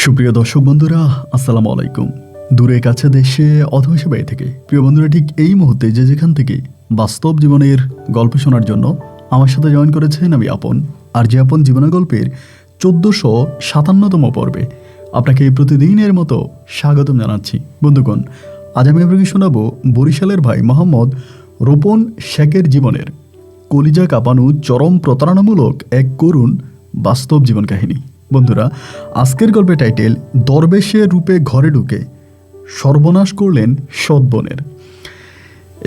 সুপ্রিয় দর্শক বন্ধুরা, আসসালামু আলাইকুম। দূরে কাছে দেশে অথবা বাইরে থেকে প্রিয় বন্ধুরা, ঠিক এই মুহূর্তে যে যেখান থেকে বাস্তব জীবনের গল্প শোনার জন্য আমার সাথে জয়েন করেছেন, আমি আপন। আর যে আপন জীবনের গল্পের 1457তম পর্বে আপনাকে প্রতিদিনের মতো স্বাগতম জানাচ্ছি। বন্ধুগণ, আজ আমি আপনাকে শোনাবো বরিশালের ভাই মোহাম্মদ রোপন শেখের জীবনের কলিজা কাঁপানো চরম প্রতারণামূলক এক করুণ বাস্তব জীবন কাহিনী। বন্ধুরা, আজকের গল্পের টাইটেল দরবেশের রূপে ঘরে ঢুকে সর্বনাশ করলেন সৎ বোনের।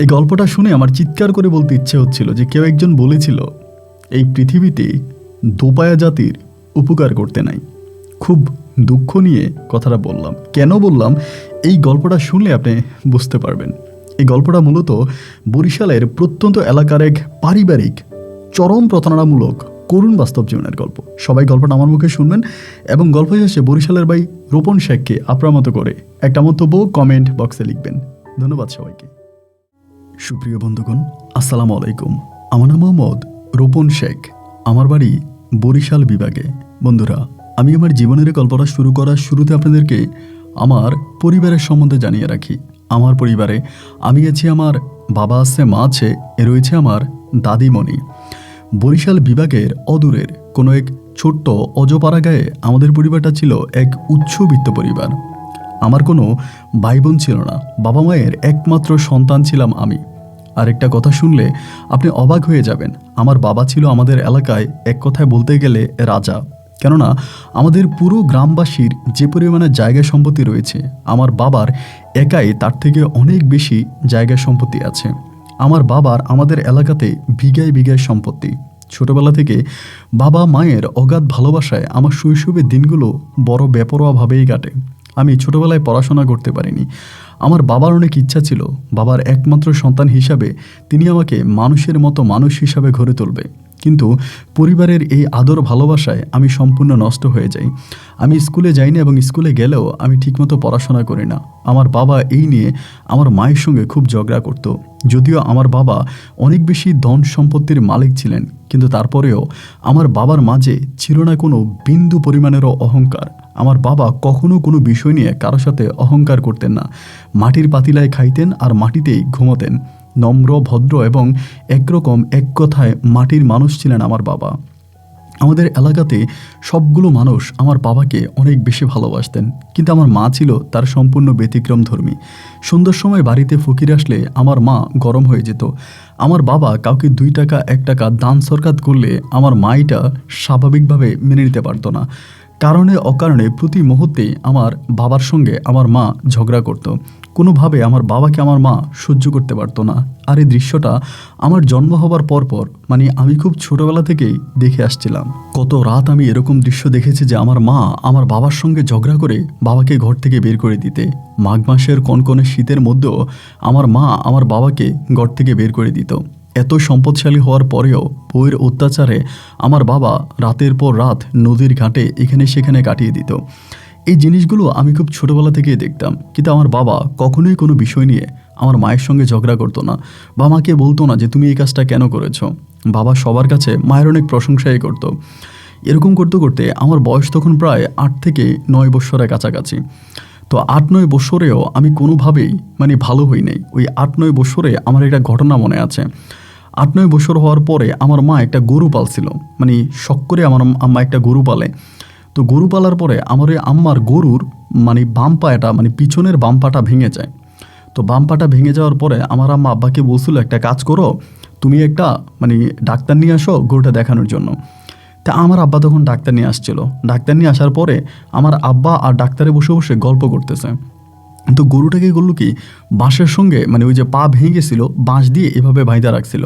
এই গল্পটা শুনে আমার চিৎকার করে বলতে ইচ্ছে হচ্ছিল যে কেউ একজন বলেছিল এই পৃথিবীতে দোপায়া জাতির উপকার করতে নাই। খুব দুঃখ নিয়ে কথাটা বললাম। কেন বললাম, এই গল্পটা শুনলে আপনি বুঝতে পারবেন। এই গল্পটা মূলত বরিশালের প্রত্যন্ত এলাকার এক পারিবারিক চরম প্রতারণামূলক করুণ বাস্তব জীবনের গল্প। সবাই গল্পটা আমার মুখে শুনবেন এবং গল্প শেষে বরিশালের ভাই রোপন শেখকে আপনার মতো করে একটা মন্তব্য কমেন্ট বক্সে লিখবেন। ধন্যবাদ সবাইকে। সুপ্রিয় বন্ধুগণ, আসসালামু আলাইকুম। আমার নাম মোহাম্মদ রোপন শেখ। আমার বাড়ি বরিশাল বিভাগে। বন্ধুরা, আমি আমার জীবনের গল্পটা শুরু করার শুরুতে আপনাদেরকে আমার পরিবারের সম্বন্ধে জানিয়ে রাখি। আমার পরিবারে আমি আছি, আমার বাবা আছে, মা আছে, রয়েছে আমার দাদিমণি। বরিশাল বিভাগের অদূরের কোনো এক ছোট্ট অজপাড়া গায়ে আমাদের পরিবারটা ছিল এক উচ্চবিত্ত পরিবার। আমার কোনো ভাই বোন ছিল না। বাবা মায়ের একমাত্র সন্তান ছিলাম আমি। আর একটা কথা শুনলে আপনি অবাক হয়ে যাবেন, আমার বাবা ছিল আমাদের এলাকায় এক কথায় বলতে গেলে রাজা। কেননা আমাদের পুরো গ্রামবাসীর যে পরিমাণে জায়গা সম্পত্তি রয়েছে, আমার বাবার একাই তার থেকে অনেক বেশি জায়গা সম্পত্তি আছে। আমার বাবার আমাদের এলাকাতে বিঘায় বিঘায় সম্পত্তি। ছোটবেলা থেকে বাবা মায়ের অগাধ ভালোবাসায় আমার শৈশবের দিনগুলো বড় বেপরোয়াভাবেই কাটে। আমি ছোটবেলায় পড়াশোনা করতে পারিনি। আমার বাবার অনেক ইচ্ছা ছিল, বাবার একমাত্র সন্তান হিসাবে তিনি আমাকে মানুষের মতো মানুষ হিসাবে গড়ে তুলবে। কিন্তু পরিবারের এই আদর ভালোবাসায় আমি সম্পূর্ণ নষ্ট হয়ে যাই। আমি স্কুলে যাই না এবং স্কুলে গেলেও আমি ঠিকমতো পড়াশোনা করি না। আমার বাবা এই নিয়ে আমার মায়ের সঙ্গে খুব ঝগড়া করত। যদিও আমার বাবা অনেক বেশি ধন সম্পত্তির মালিক ছিলেন, কিন্তু তারপরেও আমার বাবার মাঝে ছিল না কোনো বিন্দু পরিমাণেরও অহংকার। আমার বাবা কখনো কোনো বিষয় নিয়ে কারোর সাথে অহংকার করতেন না। মাটির পাতিলায় খাইতেন আর মাটিতেই ঘুমোতেন। নম্র, ভদ্র এবং একরকম, এক কথায় মাটির মানুষ ছিলেন আমার বাবা। আমাদের এলাকাতে সবগুলো মানুষ আমার বাবাকে অনেক বেশি ভালোবাসতেন, কিন্তু আমার মা ছিল তার সম্পূর্ণ ব্যতিক্রমধর্মী। সন্ধ্যার সময় বাড়িতে ফকির আসলে আমার মা গরম হয়ে যেত। আমার বাবা কাউকে 2 টাকা 1 টাকা দান সরকার করলে আমার মা এটা স্বাভাবিকভাবে মেনে নিতে পারতো না। কারণে অকারণে প্রতি মুহূর্তে আমার বাবার সঙ্গে আমার মা ঝগড়া করত। কোনোভাবে আমার বাবাকে আমার মা সহ্য করতে পারতো না। আর এই দৃশ্যটা আমার জন্ম হবার পরপর, মানে আমি খুব ছোটোবেলা থেকেই দেখে আসছিলাম। কত রাত আমি এরকম দৃশ্য দেখেছি যে আমার মা আমার বাবার সঙ্গে ঝগড়া করে বাবাকে ঘর থেকে বের করে দিতে। মাঘ মাসের কনকনে শীতের মধ্যেও আমার মা আমার বাবাকে ঘর থেকে বের করে দিত। এত সম্পদশালী হওয়ার পরেও বউয়ের অত্যাচারে আমার বাবা রাতের পর রাত নদীর ঘাটে এখানে সেখানে কাটিয়ে দিত। এই জিনিসগুলো আমি খুব ছোটোবেলা থেকেই দেখতাম, কিন্তু আমার বাবা কখনোই কোনো বিষয় নিয়ে আমার মায়ের সঙ্গে ঝগড়া করতো না বা মাকে বলতো না যে তুমি এই কাজটা কেন করেছো। বাবা সবার কাছে মায়ের অনেক প্রশংসাই করতো। এরকম করতে করতে আমার বয়স তখন প্রায় 8 থেকে 9 বছরের কাছাকাছি। তো 8-9 বছরেও আমি কোনোভাবেই ভালো হই নাই। ওই 8-9 বছরে আমার একটা ঘটনা মনে আছে। 8-9 বছর হওয়ার পরে আমার মা একটা গরু পালছিল, শখ করে আমার আম্মা একটা গরু পালে। তো গরু পালার পরে আমার ওই আম্মার গরুর বাম পাটা, পিছনের বাম পাটা ভেঙে যায়। তো বাম পাটা ভেঙে যাওয়ার পরে আমার আম্মা আব্বাকে বলছিল, একটা কাজ করো, তুমি একটা ডাক্তার নিয়ে আসো গরুটা দেখানোর জন্য। তা আমার আব্বা তখন ডাক্তার নিয়ে আসছিল। ডাক্তার নিয়ে আসার পরে আমার আব্বা আর ডাক্তারে বসে বসে গল্প করতেছে। তো গরুটাকে করলো কি, বাঁশের সঙ্গে ওই যে পা ভেঙে গেছিলো, বাঁশ দিয়ে এভাবে বাইধা রাখছিল।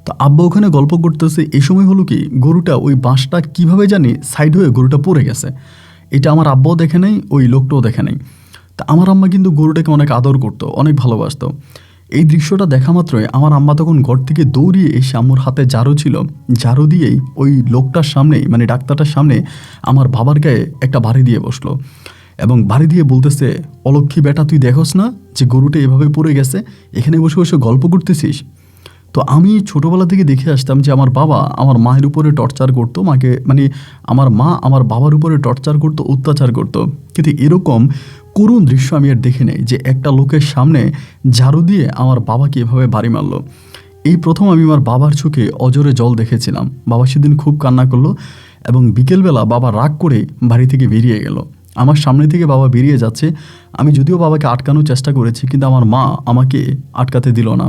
তো আব্বা ওখানে গল্প করতেছে। এই সময় হলো কি, গরুটা ওই বাঁশটা কীভাবে জানি সাইড হয়ে গরুটা পড়ে গেছে। এটা আমার আব্বাও দেখে নেই, ওই লোকটাও দেখে নেই। তা আমার আম্মা কিন্তু গরুটাকে অনেক আদর করতো, অনেক ভালোবাসতো। এই দৃশ্যটা দেখা মাত্রই আমার আম্মা তখন ঘর থেকে দৌড়িয়ে এসে, আম্মুর হাতে ঝাড়ু ছিল, ঝাড়ু দিয়েই ওই লোকটার সামনেই, ডাক্তারটার সামনে আমার বাবার গায়ে একটা বাড়ি দিয়ে বসলো এবং বাড়ি দিয়ে বলতেছে, অলক্ষী বেটা, তুই দেখোস না যে গরুটা এভাবে পড়ে গেছে, এখানে বসে বসে গল্প করতেছিস। তো আমি ছোটোবেলা থেকে দেখে আসতাম যে আমার বাবা আমার মায়ের উপরে টর্চার করতো, মাকে মানে আমার মা আমার বাবার উপরে টর্চার করতো, অত্যাচার করতো। কিন্তু এরকম করুণ দৃশ্য আমি আর দেখি নাই যে একটা লোকের সামনে ঝাড়ু দিয়ে আমার বাবাকে এভাবে বাড়ি মারলো। এই প্রথম আমি আমার বাবার চোখে অজরে জল দেখেছিলাম। বাবা সেদিন খুব কান্না করলো এবং বিকেলবেলা বাবা রাগ করে বাড়ি থেকে বেরিয়ে গেল। আমার সামনে থেকে বাবা বেরিয়ে যাচ্ছে, আমি যদিও বাবাকে আটকানোর চেষ্টা করেছি কিন্তু আমার মা আমাকে আটকাতে দিল না।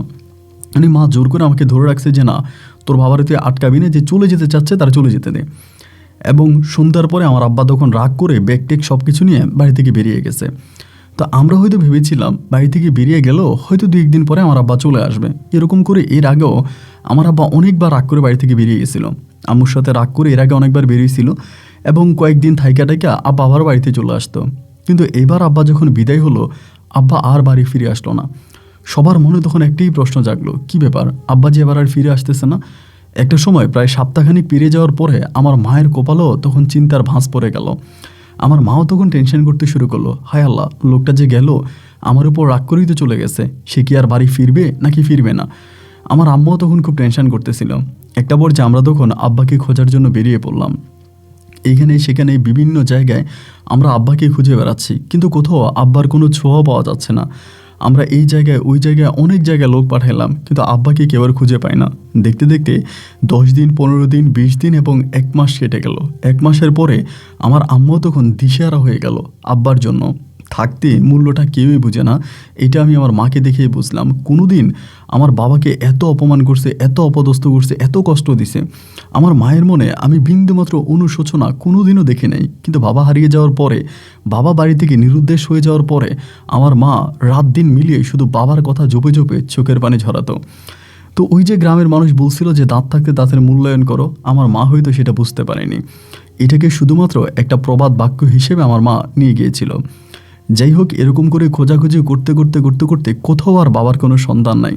মানে মা জোর করে আমাকে ধরে রাখছে যে না, তোর বাবার তুই আটকাবি না, যে চলে যেতে চাচ্ছে তারা চলে যেতে দে। এবং সন্ধ্যার পরে আমার আব্বা তখন রাগ করে ব্যাগ টেক সব কিছু নিয়ে বাড়ি থেকে বেরিয়ে গেছে। তো আমরা হয়তো ভেবেছিলাম বাড়ি থেকে বেরিয়ে গেল, হয়তো 2-1 দিন পরে আমার আব্বা চলে আসবে। এরকম করে এর আগেও আমার আব্বা অনেকবার রাগ করে বাড়ি থেকে বেরিয়ে গেছিলো। আম্মুর সাথে রাগ করে এর আগে অনেকবার বেরিয়েছিল এবং কয়েকদিন থাইকা টাইকা আব্বা আবার বাড়িতে চলে আসতো। কিন্তু এবার আব্বা যখন বিদায় হলো, আব্বা আর বাড়ি ফিরে আসলো না। সবার মনে তখন একটাই প্রশ্ন জাগলো, কী ব্যাপার, আব্বা যে এবার আর ফিরে আসতেছে না। একটা সময় প্রায় সপ্তাহখানিক পেরিয়ে যাওয়ার পরে আমার মায়ের কপালও তখন চিন্তার ভাঁজ পড়ে গেল। আমার মাও তখন টেনশন করতে শুরু করলো, হায় আল্লাহ, লোকটা যে গেল আমার উপর রাগ করেই তো চলে গেছে, সে কি আর বাড়ি ফিরবে নাকি ফিরবে না। আমার আম্মাও তখন খুব টেনশন করতেছিল। একটা পর্যায়ে আমরা তখন আব্বাকে খোঁজার জন্য বেরিয়ে পড়লাম। এইখানে সেখানে বিভিন্ন জায়গায় আমরা আব্বাকে খুঁজে বেড়াচ্ছি, কিন্তু কোথাও আব্বার কোনো ছোঁয়া পাওয়া যাচ্ছে না। আমরা এই জায়গায় ওই জায়গায় অনেক জায়গায় লোক পাঠালাম, কিন্তু আব্বাকে কেউ আর খুঁজে পায় না। দেখতে দেখতে 10 দিন, 15 দিন, 20 দিন এবং 1 মাস কেটে গেল। 1 মাসের পরে আমার আম্মাও তখন দিশেহারা হয়ে গেল আব্বার জন্য। থাকতে মূল্যটা কেউই বুঝে না, এটা আমি আমার মাকে দেখেই বুঝলাম। কোনো দিন আমার বাবাকে এত অপমান করছে, এত অপদস্থ করছে, এত কষ্ট দিছে, আমার মায়ের মনে আমি বিন্দুমাত্র অনুশোচনা কোনো দিনও দেখি নাই। কিন্তু বাবা হারিয়ে যাওয়ার পরে, বাবা বাড়ি থেকে নিরুদ্দেশ হয়ে যাওয়ার পরে আমার মা রাত দিন মিলিয়ে শুধু বাবার কথা জপে জপে চোখের পানি ঝরাতো। তো ওই যে গ্রামের মানুষ বলছিল যে দাঁত থাকতে দাঁতের মূল্যায়ন করো, আমার মা হয়তো সেটা বুঝতে পারেনি। এটাকে শুধুমাত্র একটা প্রবাদ বাক্য হিসেবে আমার মা নিয়ে গিয়েছিল। যাই হোক, এরকম করে খোঁজাখুঁজি করতে করতে করতে করতে কোথাও আর বাবার কোনো সন্ধান নাই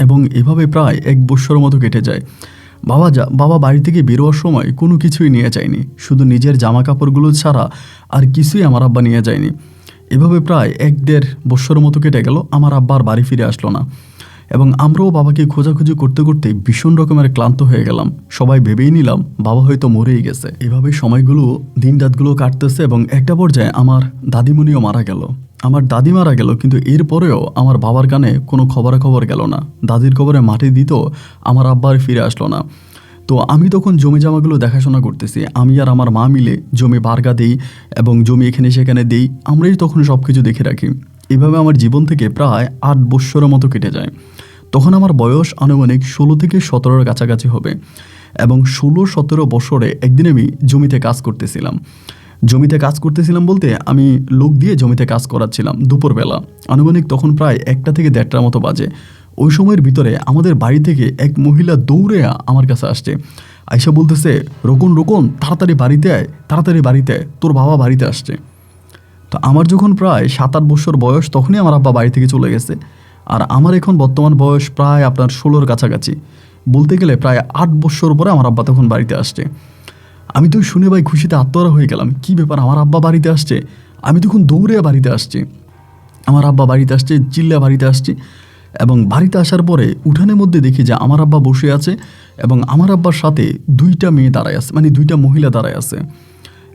এবং এভাবে প্রায় 1 বৎসর মতো কেটে যায়। বাবা বাড়ি থেকে বেরোয়ার সময় কোনো কিছুই নিয়ে যায়নি, শুধু নিজের জামা কাপড়গুলো ছাড়া আর কিছুই আমার আব্বা নিয়ে যায়নি। এভাবে প্রায় 1-1.5 বৎসর মতো কেটে গেল, আমার আব্বা আর বাড়ি ফিরে আসলো না এবং আমরাও বাবাকে খোঁজাখুঁজি করতে করতে ভীষণ রকমের ক্লান্ত হয়ে গেলাম। সবাই ভেবেই নিলাম বাবা হয়তো মরেই গেছে। এভাবে সময়গুলো, দিন রাতগুলো কাটতেছে এবং একটা পর্যায়ে আমার দাদিমণিও মারা গেল। আমার দাদি মারা গেল, কিন্তু এরপরেও আমার বাবার কানে কোনো খবরাখবর গেল না। দাদির কবরে মাটি দিত, আমার আব্বা আর ফিরে আসলো না। তো আমি তখন জমি জমাগুলো দেখাশোনা করতেছি। আমি আর আমার মা মিলে জমি বারগা দিই এবং জমি এখানে সেখানে দিই, আমরাই তখন সব কিছু দেখে রাখি। এভাবে আমার জীবন থেকে প্রায় 8 বৎসরের মতো কেটে যায়। তখন আমার বয়স আনুমানিক 16 থেকে 17-র কাছাকাছি হবে এবং 16-17 বছরে একদিন আমি জমিতে কাজ করতেছিলাম। জমিতে কাজ করতেছিলাম বলতে আমি লোক দিয়ে জমিতে কাজ করাচ্ছিলাম দুপুরবেলা। আনুমানিক তখন প্রায় 1টা থেকে 1:30টার মতো বাজে। ওই সময়ের ভিতরে আমাদের বাড়ি থেকে এক মহিলা দৌড়ে আমার কাছে আসছে। আয়সা বলতেছে, রোকন রোকন, তাড়াতাড়ি বাড়িতে আয়, তাড়াতাড়ি বাড়িতে আয়, তোর বাবা বাড়িতে আসছে। তো আমার যখন প্রায় 7-8 বছর বয়স, তখনই আমার আব্বা বাড়ি থেকে চলে গেছে। আর আমার এখন বর্তমান বয়স প্রায় আপনার 16-র কাছাকাছি। বলতে গেলে প্রায় 8 বছর পরে আমার আব্বা তখন বাড়িতে আসছে। আমি তো শুনে ভাই খুশিতে আত্মহারা হয়ে গেলাম, কি ব্যাপার, আমার আব্বা বাড়িতে আসছে। আমি তখন দৌড়ে বাড়িতে আসছি, আমার আব্বা বাড়িতে আসছে, চিল্লা বাড়িতে আসছি। এবং বাড়িতে আসার পরে উঠানের মধ্যে দেখি যে আমার আব্বা বসে আছে এবং আমার আব্বার সাথে 2টা মেয়ে দাঁড়ায় আছে, মানে 2টা মহিলা দাঁড়ায় আছে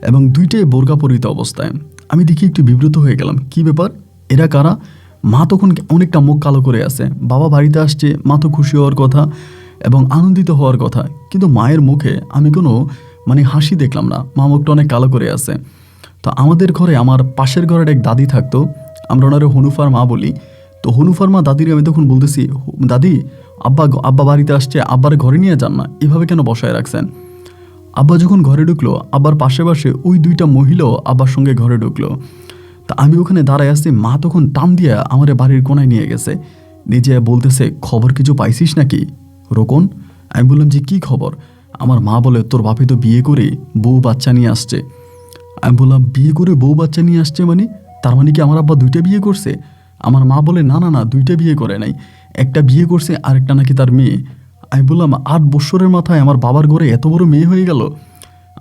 এবং 2টাই বোরকা পরিহিত অবস্থায়। আমি দেখি একটু বিব্রত হয়ে গেলাম, কি ব্যাপার, এরা কারা। মা তখন অনেকটা মুখ কালো করে আছে। বাবা বাড়িতে আসছে, মা তো খুশি হওয়ার কথা এবং আনন্দিত হওয়ার কথা, কিন্তু মায়ের মুখে আমি কোনো হাসি দেখলাম না। মা মুখটা অনেক কালো করে আছে। তো আমাদের ঘরে আমার পাশের ঘরের এক দাদি থাকতো, আমরা ওনারে হনুফার মা বলি। তো হনুফার মা দাদির আমি তখন বলতেছি, দাদি, আব্বা বাড়িতে আসছে, আব্বার ঘরে নিয়ে যান না, এভাবে কেন বসায় রাখছেন। আব্বা যখন ঘরে ঢুকলো, আব্বার পাশে পাশে ওই 2টা মহিলাও আব্বার সঙ্গে ঘরে ঢুকলো। তা আমি ওখানে দাঁড়ায় আসছি, মা তখন টান দিয়ে আমার বাড়ির কোনায় নিয়ে গেছে, নিজে বলতেছে, খবর কিছু পাইছিস নাকি রোকন। আমি বললাম যে কী খবর। আমার মা বলে, তোর বাপে তো বিয়ে করে বউ বাচ্চা নিয়ে আসছে। আমি বললাম, বিয়ে করে বউ বাচ্চা নিয়ে আসছে মানে? তার মানে কি আমার আব্বা 2টা বিয়ে করছে? আমার মা বলে, না না না, 2টা বিয়ে করে নাই, একটা বিয়ে করছে, আরেকটা নাকি তার মেয়ে। আমি বললাম, 8 বৎসরের মাথায় আমার বাবার ঘরে এত বড় মেয়ে হয়ে গেল।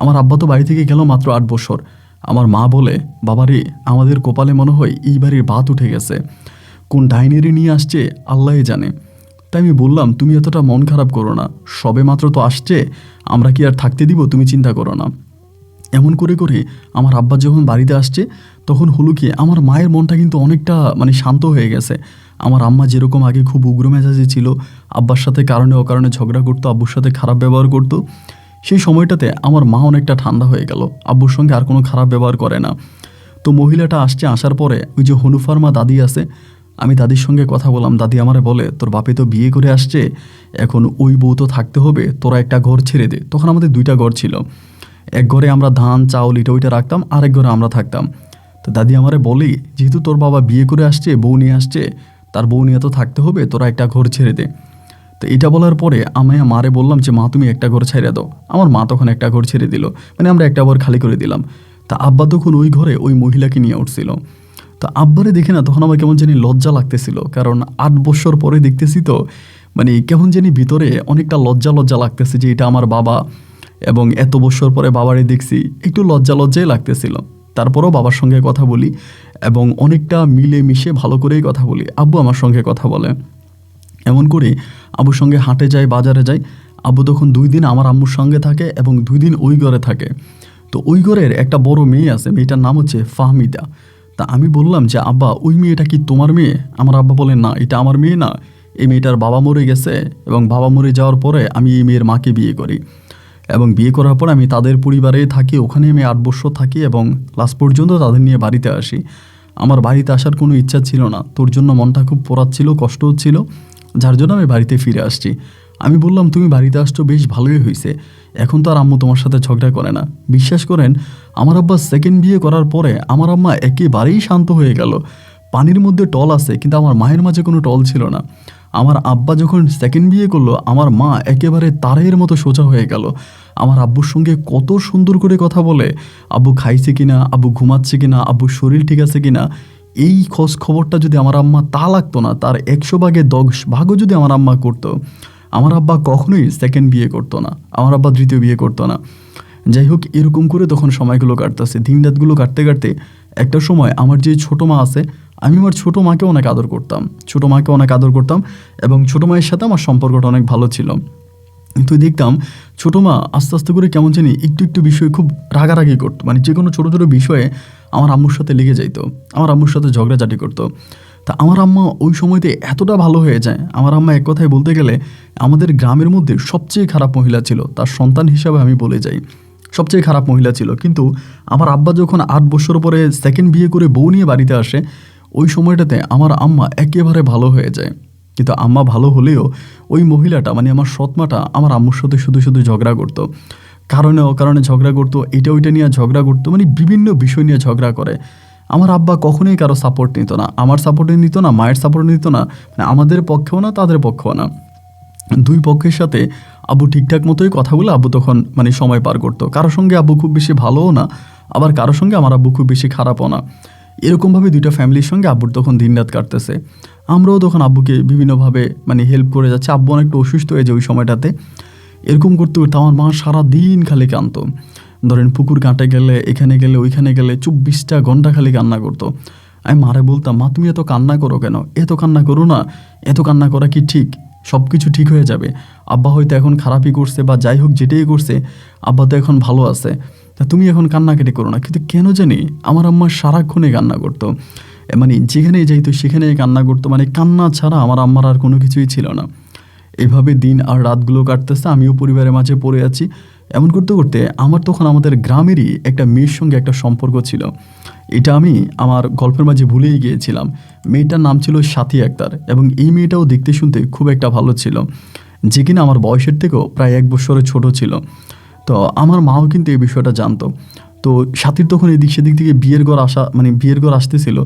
আমার আব্বা তো বাড়ি থেকে গেল মাত্র 8 বৎসর। আমার মা বলে, বাবারে, আমাদের কপালে মনে হয় এই বাড়ির ভাত উঠে গেছে, কোন ডাইনেরই নিয়ে আসছে আল্লাহই জানে। তা তাই আমি বললাম, তুমি এতটা মন খারাপ করো না, সবে মাত্র তো আসছে, আমরা কি আর থাকতে দিব, তুমি চিন্তা করো না। এমন করে করে আমার আব্বা যখন বাড়িতে আসছে, তখন হলো কি আমার মায়ের মনটা কিন্তু অনেকটা শান্ত হয়ে গেছে। আমার আম্মা যেরকম আগে খুব উগ্র মেজাজে ছিল, আব্বার সাথে কারণে অকারণে ঝগড়া করতো, আব্বুর সাথে খারাপ ব্যবহার করতো, সেই সময়টাতে আমার মা অনেকটা ঠান্ডা হয়ে গেল, আব্বুর সঙ্গে আর কোনো খারাপ ব্যবহার করে না। তো মহিলাটা আসছে, আসার পরে ওই যে হনুফার মা দাদি আছে, আমি দাদির সঙ্গে কথা বললাম, দাদি আমারে বলে তোর বাপে তো বিয়ে করে আসছে, এখন ওই বউ তো থাকতে হবে, তোরা একটা ঘর ছেড়ে দে। তখন আমাদের 2টা ঘর ছিল, এক ঘরে আমরা ধান চাউল এটা ওইটা রাখতাম, আরেক ঘরে আমরা থাকতাম। তো দাদি আমারে বলি, যেহেতু তোর বাবা বিয়ে করে আসছে, বউ নিয়ে আসছে, তার বউ নিয়ে তো থাকতে হবে, তোরা একটা ঘর ছেড়ে দে। তো এটা বলার পরে আমি মারে বললাম যে মা তুমি একটা ঘর ছেড়ে দাও। আমার মা তখন একটা ঘর ছেড়ে দিল, আমরা একটা ঘর খালি করে দিলাম। তা আব্বা তখন ওই ঘরে ওই মহিলাকে নিয়ে উঠছিল। তো আব্বারে দেখে না তখন আমার কেমন জানি লজ্জা লাগতেছিল, কারণ 8 বছর পরে দেখতেছি তো কেমন জানি ভিতরে অনেকটা লজ্জা লজ্জা লাগতেছে যে এটা আমার বাবা, এবং এত বছর পরে বাবারে দেখছি, একটু লজ্জা লজ্জাই লাগতেছিল। তারপরও বাবার সঙ্গে কথা বলি এবং অনেকটা মিলে মিশে ভালো করেই কথা বলি। আব্বু আমার সঙ্গে কথা বলে, এমন করে আব্বুর সঙ্গে হাটে যায়, বাজারে যায়। আব্বু তখন 2 দিন আমার আম্মুর সঙ্গে থাকে এবং 2 দিন ওই ঘরে থাকে। তো ওই ঘরের একটা বড় মেয়ে আছে, মেয়েটার নাম হচ্ছে ফাহমিদা। তা আমি বললাম যে আব্বা ওই মেয়েটা কি তোমার মেয়ে? আমার আব্বা বলেন না, এটা আমার মেয়ে না, এই মেয়েটার বাবা মরে গেছে, এবং বাবা মরে যাওয়ার পরে আমি এই মেয়ের মাকে বিয়ে করি, এবং বিয়ে করার পর আমি তাদের পরিবারে থাকি, ওখানে আমি 8 বছর থাকি এবং লাস্ট পর্যন্ত তাদের নিয়ে বাড়িতে আসি। আমার বাড়িতে আসার কোনো ইচ্ছা ছিল না, তোর জন্য মনটা খুব পোড়াচ্ছিল, কষ্ট হচ্ছিল, যার জন্য আমি বাড়িতে ফিরে আসছি। আমি বললাম তুমি বাড়িতে আসছো বেশ ভালোই হয়েছে, এখন তো আর আম্মু তোমার সাথে ঝগড়া করে না। বিশ্বাস করেন, আমার আব্বা সেকেন্ড বিয়ে করার পরে আমার আম্মা একেবারেই শান্ত হয়ে গেল। পানির মধ্যে টল আছে, কিন্তু আমার মায়ের মাঝে কোনো টল ছিল না। আমার আব্বা যখন সেকেন্ড বিয়ে করলো, আমার মা একেবারে তারের মতো সোজা হয়ে গেল। আমার আব্বুর সঙ্গে কত সুন্দর করে কথা বলে, আব্বু খাইছে কিনা, আব্বু ঘুমাচ্ছে কিনা, আব্বুর শরীর ঠিক আছে কিনা, এই খোঁজ খবরটা যদি আমার আম্মা তা লাগতো না, তার 100 ভাগে 10 ভাগও যদি আমার আম্মা করতো, আমার আব্বা কখনোই সেকেন্ড বিয়ে করতো না, আমার আব্বা তৃতীয় বিয়ে করতো না। যাই হোক, এরকম করে তখন সময়গুলো কাটতেছে, দিন রাতগুলো কাটতে কাটতে একটা সময় আমার যে ছোটো মা আছে, আমি আমার ছোটো মাকে অনেক আদর করতাম, ছোটো মাকে অনেক আদর করতাম, এবং ছোটো মায়ের সাথে আমার সম্পর্কটা অনেক ভালো ছিল। কিন্তু দেখতাম ছোটো মা আস্তে আস্তে করে কেমন জানি একটু একটু বিষয়ে খুব রাগারাগি করতো, যে কোনো ছোটো ছোটো বিষয়ে আমার আম্মুর সাথে লেগে যাইতো, আমার আম্মুর সাথে ঝগড়াঝাটি করতো। তা আমার আম্মা ওই সময়তে এতটা ভালো হয়ে যায়, আমার আম্মা এক কথায় বলতে গেলে আমাদের গ্রামের মধ্যে সবচেয়ে খারাপ মহিলা ছিল, তার সন্তান হিসাবে আমি বলে যাই, সবচেয়ে খারাপ মহিলা ছিল। কিন্তু আমার আব্বা যখন 8 বছর পরে সেকেন্ড বিয়ে করে বউ নিয়ে বাড়িতে আসে, ওই সময়টাতে আমার আম্মা একেবারে ভালো হয়ে যায়। কিন্তু আম্মা ভালো হলেও ওই মহিলাটা আমার সৎমাটা আমার আম্মুর সাথে শুধু শুধু ঝগড়া করতো, কারণে অকারণে ঝগড়া করতো, এটা ওইটা নিয়ে ঝগড়া করতো, বিভিন্ন বিষয় নিয়ে ঝগড়া করে। আমার আব্বা কখনোই কারো সাপোর্ট নিত না, আমার সাপোর্ট নিত না, মায়ের সাপোর্ট নিত না, আমাদের পক্ষেও না, তাদের পক্ষেও না। 2 পক্ষের সাথে আব্বু ঠিকঠাক মতোই কথা বলে আব্বু তখন সময় পার করতো। কারোর সঙ্গে আব্বু খুব বেশি ভালোও না, আবার কারোর সঙ্গে আমার আব্বু খুব বেশি খারাপও না। এরকমভাবে 2টা ফ্যামিলির সঙ্গে আব্বুর তখন দিনরাত কাটতেছে। আমরাও তখন আব্বুকে বিভিন্নভাবে হেল্প করে যাচ্ছে। আব্বু অনেকটা অসুস্থ হয়ে যায় ওই সময়টাতে। এরকম করতে করতে আমার মা সারাদিন খালি কাঁদতো। ধরেন পুকুর ঘাটে গেলে, এখানে গেলে, ওইখানে গেলে 24টা ঘন্টা খালি কান্না করতো। আমি মারে বলতাম, মা তুমি এত কান্না করো কেন? এত কান্না করো না, এত কান্না করা কি ঠিক? সব কিছু ঠিক হয়ে যাবে। আব্বা হয়তো এখন খারাপই করছে বা যাই হোক যেটাই করছে, আব্বা তো এখন ভালো আছে, তা তুমি এখন কান্নাকাটি করো না। কিন্তু কেন জানি আমার আম্মা সারাক্ষণে কান্না করতো, যেখানেই যাইতো সেখানেই কান্না করতো, কান্না ছাড়া আমার আম্মার আর কোনো কিছুই ছিল না। এইভাবে দিন আর রাতগুলো কাটতেছে, আমিও পরিবারের মাঝে পড়ে আছি। এমন করতে করতে আমার তখন আমাদের গ্রামেরই একটা মেয়ের সঙ্গে একটা সম্পর্ক ছিল, এটা আমি আমার গল্পের মাঝে ভুলেই গিয়েছিলাম। মেয়েটার নাম ছিল সাথী আক্তার, এবং এই মেয়েটাও দেখতে শুনতে খুব একটা ভালো ছিল, যে কিনা আমার বয়সের থেকেও প্রায় 1 বছরের ছোট ছিল। তো আমার মাও কিন্তু এই বিষয়টা জানতো। তো সাথীর তখন এদিক সেদিক থেকে বিয়ের ঘর আসা, বিয়ের ঘর আসতেছিল।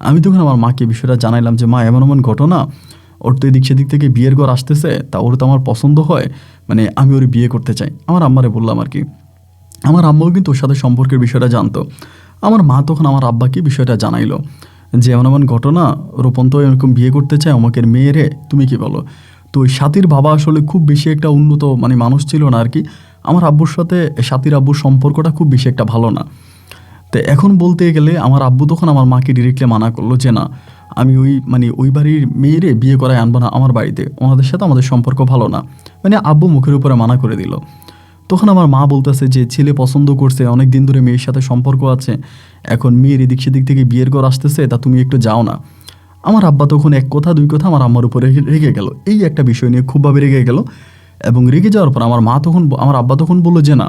আমি তখন আমার মাকে বিষয়টা জানাইলাম যে মা এমন এমন ঘটনা, ওর তো এদিক সেদিক থেকে বিয়ের ঘর আসতেছে, তা ওর তো আমার পছন্দ হয়, আমি ওর বিয়ে করতে চাই। আমার আম্মারে বললাম আর কি। আমার আম্মাও কিন্তু ওর সাথে সম্পর্কের বিষয়টা জানতো। আমার মা তখন আমার আব্বাকে বিষয়টা জানাইলো যে এমন এমন ঘটনা, রোপণ তো এরকম বিয়ে করতে চায় আমাকে মেয়েরে, তুমি কি বলো? তো ওই সাথীর বাবা আসলে খুব বেশি একটা উন্নত মানুষ ছিল না আর কি। আমার আব্বুর সাথে সাথীর আব্বুর সম্পর্কটা খুব বেশি একটা ভালো না। তো এখন বলতে গেলে আমার আব্বু তখন আমার মাকে ডিরেক্টলি মানা করলো যে না, আমি ওই বাড়ির মেয়েরে বিয়ে করায় আনবো না আমার বাড়িতে, ওনাদের সাথে আমাদের সম্পর্ক ভালো না। আব্বু মুখের উপরে মানা করে দিল। তখন আমার মা বলতেছে যে ছেলে পছন্দ করছে, অনেক দিন ধরে মেয়ের সাথে সম্পর্ক আছে, এখন মেয়ের এদিক সেদিক থেকে বিয়ের ঘর আসতেছে, তা তুমি একটু যাও না। আমার আব্বা তখন এক কথা দুই কথা আমার আম্মার উপরে রেগে গেল, এই একটা বিষয় নিয়ে খুবভাবে রেগে গেল। এবং রেগে যাওয়ার পর আমার আব্বা তখন বললো যে না,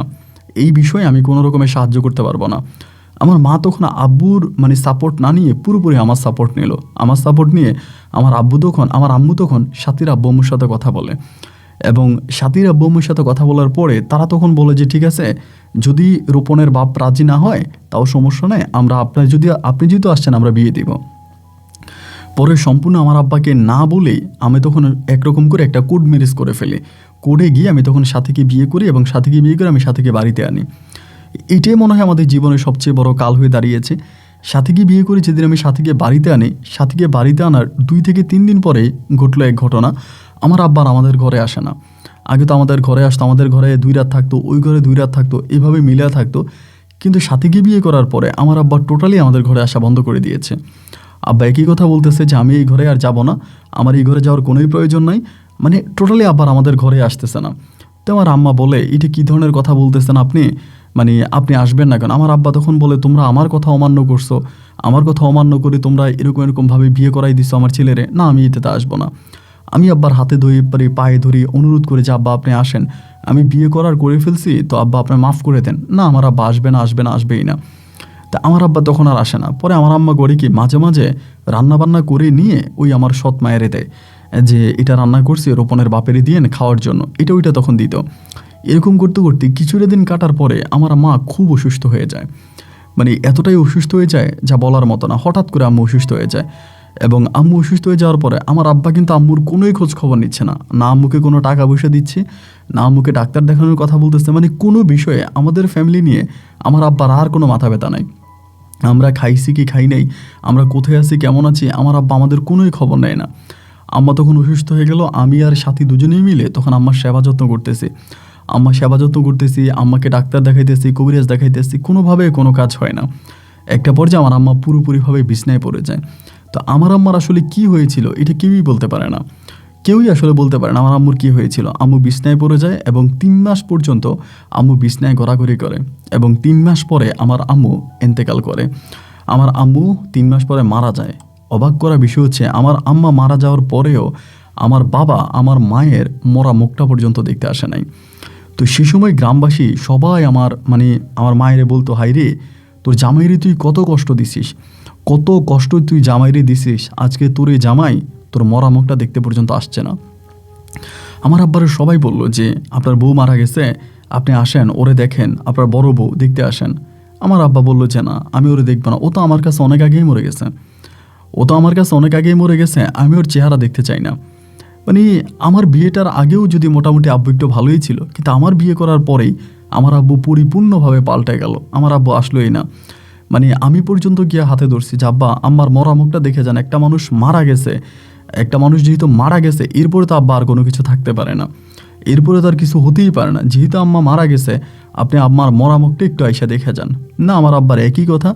এই বিষয়ে আমি কোনো রকমের সাহায্য করতে পারবো না। আমার মা তখন আব্বুর সাপোর্ট না নিয়ে পুরোপুরি আমার সাপোর্ট নিল। আমার সাপোর্ট নিয়ে আমার আম্মু তখন সাথীর আব্বু আম্মুর সাথে কথা বলে, এবং সাথীর আব্বু আম্মুর সাথে কথা বলার পরে তারা তখন বলে যে ঠিক আছে, যদি রোপণের বাপ রাজি না হয় তাও সমস্যা নেই, আপনি যেহেতু আসছেন আমরা বিয়ে দিব। পরে সম্পূর্ণ আমার আব্বাকে না বলেই আমি তখন একরকম করে একটা কোড ম্যারেজ করে ফেলি। কোডে গিয়ে আমি তখন সাথীকে বিয়ে করি, এবং সাথীকে বিয়ে করে আমি সাথীকে বাড়িতে আনি। এটাই মনে হয় আমাদের জীবনের সবচেয়ে বড় কাল হয়ে দাঁড়িয়েছে। সাথীকে বিয়ে করি যেদিন আমি সাথীকে বাড়িতে আনি, সাথীকে বাড়িতে আনার 2 থেকে 3 দিন পরে ঘটলো এক ঘটনা। আমার আব্বার আমাদের ঘরে আসে না। আগে তো আমাদের ঘরে আসতো, আমাদের ঘরে 2 রাত থাকতো, ওই ঘরে 2 রাত থাকতো, এভাবে মিলে থাকতো। কিন্তু সাথীকে বিয়ে করার পরে আমার আব্বা টোটালি আমাদের ঘরে আসা বন্ধ করে দিয়েছে। আব্বা একই কথা বলতেছে যে আমি এই ঘরে আর যাব না, আমার এই ঘরে যাওয়ার কোনোই প্রয়োজন নাই। টোটালি আব্বার আমাদের ঘরে আসতেছে না। তো আমার আম্মা বলে এটা কী ধরনের কথা বলতেছেন আপনি, আপনি আসবেন না কেন? আমার আব্বা তখন বলে তোমরা আমার কথা অমান্য করছো, আমার কথা অমান্য করে তোমরা এরকমভাবে বিয়ে করাই দিছো আমার ছেলেরে, না আমি এটাতে আসবো না। আমি আব্বার হাতে ধরে পায়ে ধরে অনুরোধ করে যে আব্বা আপনি আসেন, আমি বিয়ে করে ফেলছি, তো আব্বা আপনি মাফ করে দেন। না, আমার আব্বা আসবেই না। তা আমার আব্বা তখন আর আসে না। পরে আমার আম্মা করে কি মাঝে মাঝে রান্নাবান্না করে নিয়ে ওই আমার সৎ মায়েরে দেয় যে এটা রান্না করছি রোপণের বাপেরে দিয়ে খাওয়ার জন্য, ওইটা তখন দিত। এরকম করতে করতে কিছুটা দিন কাটার পরে আমার মা খুব অসুস্থ হয়ে যায়। এতটাই অসুস্থ হয়ে যায় যা বলার মতো না। হঠাৎ করে আম্মু অসুস্থ হয়ে যায়, এবং আম্মু অসুস্থ হয়ে যাওয়ার পরে আমার আব্বা কিন্তু আম্মুর কোনোই খোঁজ খবর নিচ্ছে না, না আম্মুকে কোনো টাকা পয়সা দিচ্ছে, না আম্মুকে ডাক্তার দেখানোর কথা বলতেছে। কোনো বিষয়ে আমাদের ফ্যামিলি নিয়ে আমার আব্বার আর কোনো মাথা ব্যথা নাই। আমরা খাইছি কি খাই নাই, আমরা কোথায় আছি কেমন আছি, আমার আব্বা আমাদের কোনোই খবর নেয় না। আম্মা তখন অসুস্থ হয়ে গেল, আমি আর সাথী দুজনেই মিলে তখন আম্মার সেবা যত্ন করতেছি। আম্মাকে ডাক্তার দেখাইতেছি, কবিরাজ দেখাইতেছি, কোনোভাবে কোনো কাজ হয় না। একটা পর্যায়ে আমার আম্মা পুরোপুরিভাবে বিছনায় পড়ে যায়। তো আমার আম্মার আসলে কি হয়েছিল এটা কেউই বলতে পারে না, কেউই আসলে বলতে পারে না আমার আম্মুর কী হয়েছিল। আম্মু বিছনায় পড়ে যায়, এবং 3 মাস পর্যন্ত আম্মু বিছনায় ঘোরাঘুরি করে, এবং 3 মাস পরে আমার আম্মু ইন্তেকাল করে। আমার আম্মু 3 মাস পরে মারা যায়। অবাক করা বিষয় হচ্ছে আমার আম্মা মারা যাওয়ার পরেও আমার বাবা আমার মায়ের মরা মুখটা পর্যন্ত দেখতে আসে নাই। তো সে সময় গ্রামবাসী সবাই আমার মায়েরে বলতো, হাই রে তোর জামাইরে তুই কত কষ্ট দিছিস, কত কষ্ট তুই জামাইরে দিছিস, আজকে তোর এই জামাই তোর মরা মুখটা দেখতে পর্যন্ত আসছে না। আমার আব্বারে সবাই বলল যে আপনার বউ মারা গেছে, আপনি আসেন ওরে দেখেন, আপনার বড় বউ দেখতে আসেন। আমার আব্বা বলল যে না, আমি ওরে দেখব না, ও তো আমার কাছে অনেক আগেই মরে গেছে, আমি ওর চেহারা দেখতে চাই না। আমার বিয়েটার আগেও যদি মোটামুটি আব্বু একটু ভালোই ছিল, কিন্তু আমার বিয়ে করার পরেই আমার আব্বু পরিপূর্ণভাবে পাল্টে গেল। আমার আব্বু আসলোই না। আমি পর্যন্ত গিয়ে হাতে ধরছি যে আব্বা আমার মরা মুখটা দেখে যান, একটা মানুষ যেহেতু মারা গেছে এরপরে তো আব্বা আর কোনো কিছু থাকতে পারে না, এরপরে তো আর কিছু হতেই পারে না, যেহেতু আম্মা মারা গেছে আপনি আমার মরা মুখটা একটু আইসা দেখে যান। না, আমার আব্বার একই কথা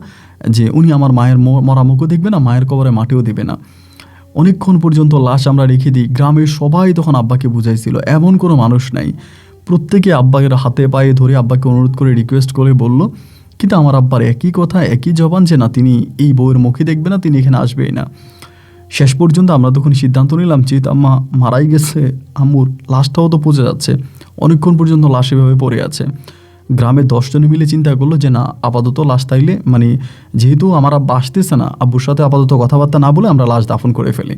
যে উনি আমার মায়ের মরা মুখও দেখবে না, মায়ের কবরে মাটিও দেবে না। অনেকক্ষণ পর্যন্ত লাশ আমরা রেখে দিই। গ্রামের সবাই তখন আব্বাকে বুঝাইছিল, এমন কোনো মানুষ নাই। প্রত্যেকে আব্বাকে হাতে পায়ে ধরে আব্বাকে অনুরোধ করে রিকোয়েস্ট করে বলল, কিন্তু আমার আব্বার একই কথা একই জবান যে না, তিনি এই বউয়ের মুখে দেখবে না, তিনি এখানে আসবেই না। শেষ পর্যন্ত আমরা তখন সিদ্ধান্ত নিলাম যে আম্মা মারাই গেছে, আম্মুর লাশটাও তো পচে যাচ্ছে, অনেকক্ষণ পর্যন্ত লাশ এভাবে পড়ে আছে। গ্রামের 10 জনে মিলে চিন্তা করলো যে না, আপাতত লাশ তাইলে যেহেতু আমার আব্বা আসতেছে না, আব্বুর সাথে আপাতত কথাবার্তা না বলে আমরা লাশ দাফন করে ফেলি।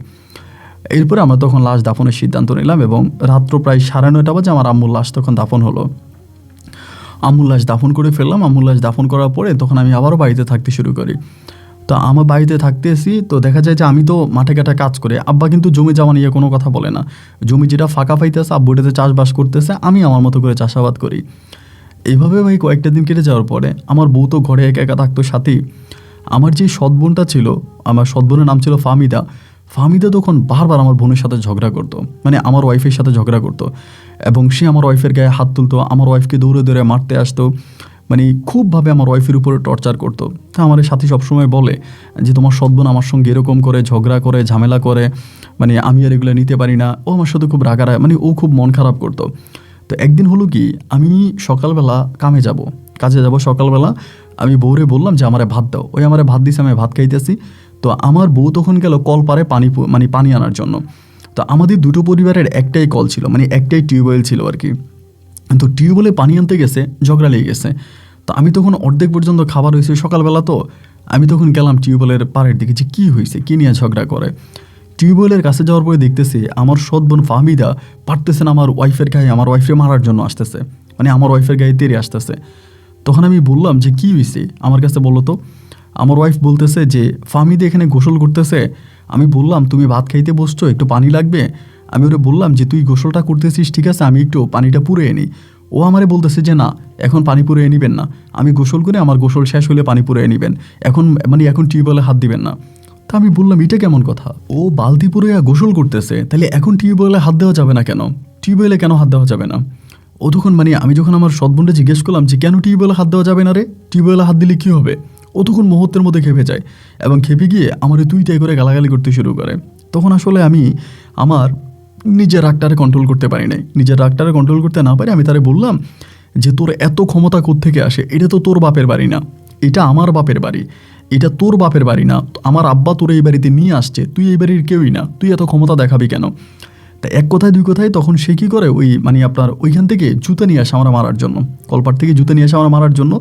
এরপরে আমরা তখন লাশ দাফনের সিদ্ধান্ত নিলাম, এবং রাত্র প্রায় 9:30 বাজে আমার আম্মুর লাশ তখন দাফন হলো। আম্মুর লাশ দাফন করে ফেললাম। আম্মুর লাশ দাফন করার পরে তখন আমি আবারও বাড়িতে থাকতে শুরু করি। তো আমার বাড়িতে থাকতেছি, তো দেখা যায় যে আমি তো মাঠে ঘাটে কাজ করি, আব্বা কিন্তু জমি জমা নিয়ে কোনো কথা বলে না। জমি যেটা ফাঁকা পাইতেছে আব্বু এটাতে চাষবাস করতেছে, আমি আমার মতো করে চাষাবাদ করি। এইভাবে ভাই কয়েকটা দিন কেটে যাওয়ার পরে আমার বউ তো ঘরে একা একা থাকতো। সাথে আমার যে সৎ বোনটা ছিল, আমার সৎ বোনের নাম ছিল ফাহমিদা তখন বারবার আমার বোনের সাথে ঝগড়া করতো, আমার ওয়াইফের সাথে ঝগড়া করতো, এবং সে আমার ওয়াইফের গায়ে হাত তুলতো, আমার ওয়াইফকে দৌড়ে দৌড়ে মারতে আসতো। মানে খুবভাবে আমার ওয়াইফের উপরে টর্চার করতো। তা আমার সাথী সবসময় বলে যে তোমার সৎবোন আমার সঙ্গে এরকম করে ঝগড়া করে ঝামেলা করে, মানে আমি আর এগুলো নিতে পারি না। ও আমার সাথে খুব রাগারায়, মানে ও খুব মন খারাপ করতো। তো একদিন হলো কি, আমি সকালবেলা কাজে যাব সকালবেলা, আমি বউরে বললাম যে আমারে ভাত দাও। ওই আমারে ভাত দিছে, আমি ভাত খাইতেছি। তো আমার বউ তখন গেল কল পারে পানি আনার জন্য। তো আমাদের দুটো পরিবারের একটাই কল ছিল, মানে একটাই টিউবওয়েল ছিল আর কি। তো টিউবওয়েলে পানি আনতে গেছে, ঝগড়া লেগে গেছে। তো আমি তখন অর্ধেক পর্যন্ত খাবার হয়েছে সকালবেলা, তো আমি তখন গেলাম টিউবওয়েলের পাড়ের দিকে যে কী হয়েছে, কী নিয়ে ঝগড়া করে। টিউবওয়েলের কাছে যাওয়ার পরে দেখতেছি আমার সৎ বোন ফাহমিদা পারতেছেন আমার ওয়াইফের গায়ে, আমার ওয়াইফকে মারার জন্য আসতেছে, মানে আমার ওয়াইফের গায়ে তেড়ে আসতেছে। তখন আমি বললাম যে কী হয়েছে আমার কাছে বললো। তো আমার ওয়াইফ বলতেছে যে ফাহমিদা এখানে গোসল করতেছে। আমি বললাম তুমি ভাত খাইতে বসছো, একটু পানি লাগবে। আমি ওরে বললাম যে তুই গোসলটা করতেছিস ঠিক আছে, আমি একটু পানিটা পুরে এনি। ও আমারে বলতেছে যে না, এখন পানি পুরে নিবেন না, আমি গোসল করে আমার গোসল শেষ হলে পানি পুরে নিবেন, এখন টিউবওয়েলে হাত দিবেন না। তা আমি বললাম এটা কেমন কথা, ও বালতি পুরে গোসল করতেছে, তাহলে এখন টিউবওয়েলে হাত দেওয়া যাবে না কেন, টিউবওয়েলে কেন হাত দেওয়া যাবে না? ও তখন আমি যখন আমার সৎবোনটা জিজ্ঞেস করলাম যে কেন টিউবওয়েলে হাত দেওয়া যাবে না রে, টিউবওয়েলে হাত দিলে কী হবে, ও তখন মুহূর্তের মধ্যে খেপে যায় এবং খেপে গিয়ে আমার তুই তাই করে গালাগালি করতে শুরু করে। তখন আসলে আমি আমার নিজের রাগটারে কন্ট্রোল করতে পারি নাই। নিজের রাগটারে কন্ট্রোল করতে না পারি আমি তারে বললাম যে তোর এত ক্ষমতা কোত্থেকে আসে, এটা তো তোর বাপের বাড়ি না, এটা আমার বাপের বাড়ি, এটা তোর বাপের বাড়ি না, আমার আব্বা তোর এই বাড়িতে নিয়ে আসছে, তুই এই বাড়ির কেউই না, তুই এত ক্ষমতা দেখাবি কেন? তা এক কথায় দুই কথায় তখন সে কী করে, আপনার ওইখান থেকে জুতা নিয়ে আসে আমার মারার জন্য, কলপাট থেকে জুতা নিয়ে আসে আমার মারার জন্য।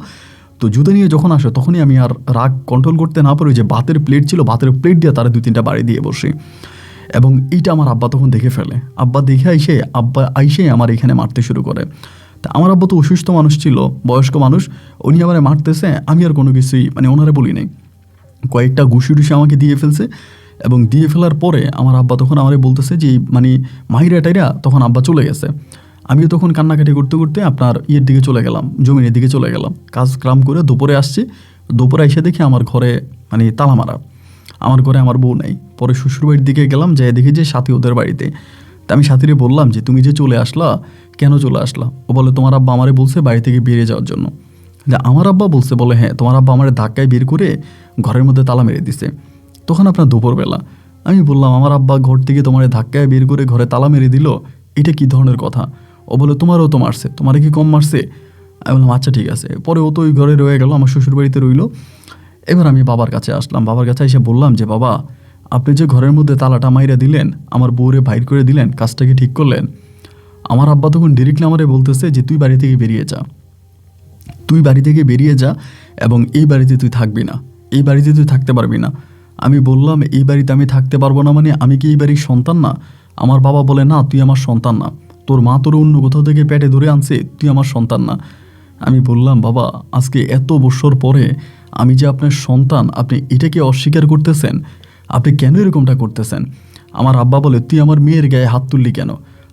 তো জুতা নিয়ে যখন আসে তখনই আমি আর রাগ কন্ট্রোল করতে না পারি, যে ভাতের প্লেট ছিল, ভাতের প্লেট দিয়ে তারা 2-3টা বাড়ি দিয়ে বসি। এবং এইটা আমার আব্বা তখন দেখে ফেলে। আব্বা দেখে আইসে আমার এখানে মারতে শুরু করে। তা আমার আব্বা তো অসুস্থ মানুষ ছিল, বয়স্ক মানুষ, উনি আমার মারতেছে, আমি আর কোনো কিছুই ওনারে বলি নাই। কয়েকটা ঘুষি টুসি আমাকে দিয়ে ফেলছে এবং দিয়ে ফেলার পরে আমার আব্বা তখন আমারে বলতেছে যে মাহিরা টাইরা তখন আব্বা চলে গেছে। আমিও তখন কান্নাকাটি করতে করতে আপনার দিকে চলে গেলাম, জমিনের দিকে চলে গেলাম। কাজ কাম করে দুপুরে আসছি, দুপুরে এসে দেখি আমার ঘরে তালা মারা, আমার ঘরে আমার বউ নাই। পরে শ্বশুরবাড়ির দিকে গেলাম, যাই দেখি যে সাথী ওদের বাড়িতে। তা আমি সাথীরে বললাম যে তুমি যে চলে আসলা, কেন চলে আসলা? ও বলে তোমার আব্বা আমারে বলছে বাড়ি থেকে বেরিয়ে যাওয়ার জন্য। যে আমার আব্বা বলছে? বলে হ্যাঁ, তোমার আব্বা আমার ধাক্কায় বের করে ঘরের মধ্যে তালা মেরে দিছে। তখন আপনার দুপুরবেলা আমি বললাম আমার আব্বা ঘর থেকে তোমার ধাক্কায় বের করে ঘরে তালা মেরে দিল, এটা কি ধরনের কথা? ও বলে তোমারও তো মারছে, তোমারে কি কম মারছে? আমি বললাম আচ্ছা ঠিক আছে। পরে ও তো ওই ঘরে রয়ে গেল, আমার শ্বশুরবাড়িতে রইল। এবার আমি বাবার কাছে আসলাম, বাবার কাছে এসে বললাম যে বাবা, আপনি যে ঘরের মধ্যে তালাটা মাইরা দিলেন, আমার বউরে বাইর করে দিলেন, কাজটা কি ঠিক করলেন? আমার আব্বা তখন ডিরেক্টলি আমারে বলতেছে যে তুই বাড়ি থেকে বেরিয়ে যা, তুই বাড়ি থেকে বেরিয়ে যা এবং এই বাড়িতে তুই থাকবি না, এই বাড়িতে তুই থাকতে পারবি না। আমি বললাম এই বাড়িতে আমি থাকতে পারবো না মানে আমি কি এই বাড়ির সন্তান না? আমার বাবা বলে না, তুই আমার সন্তান না, তোর মা তোর অন্য কোথাও থেকে পেটে ধরে আনছে, তুই আমার সন্তান না। আমি বললাম বাবা, আজকে এত বছর পরে আমি যে আপনার সন্তান, আপনি এটাকে অস্বীকার করতেছেন, আপনি কেন এরকমটা করতেছেন? আমার আব্বা বলে তুই আমার মেয়ের গায়ে হাত তুললি কেন?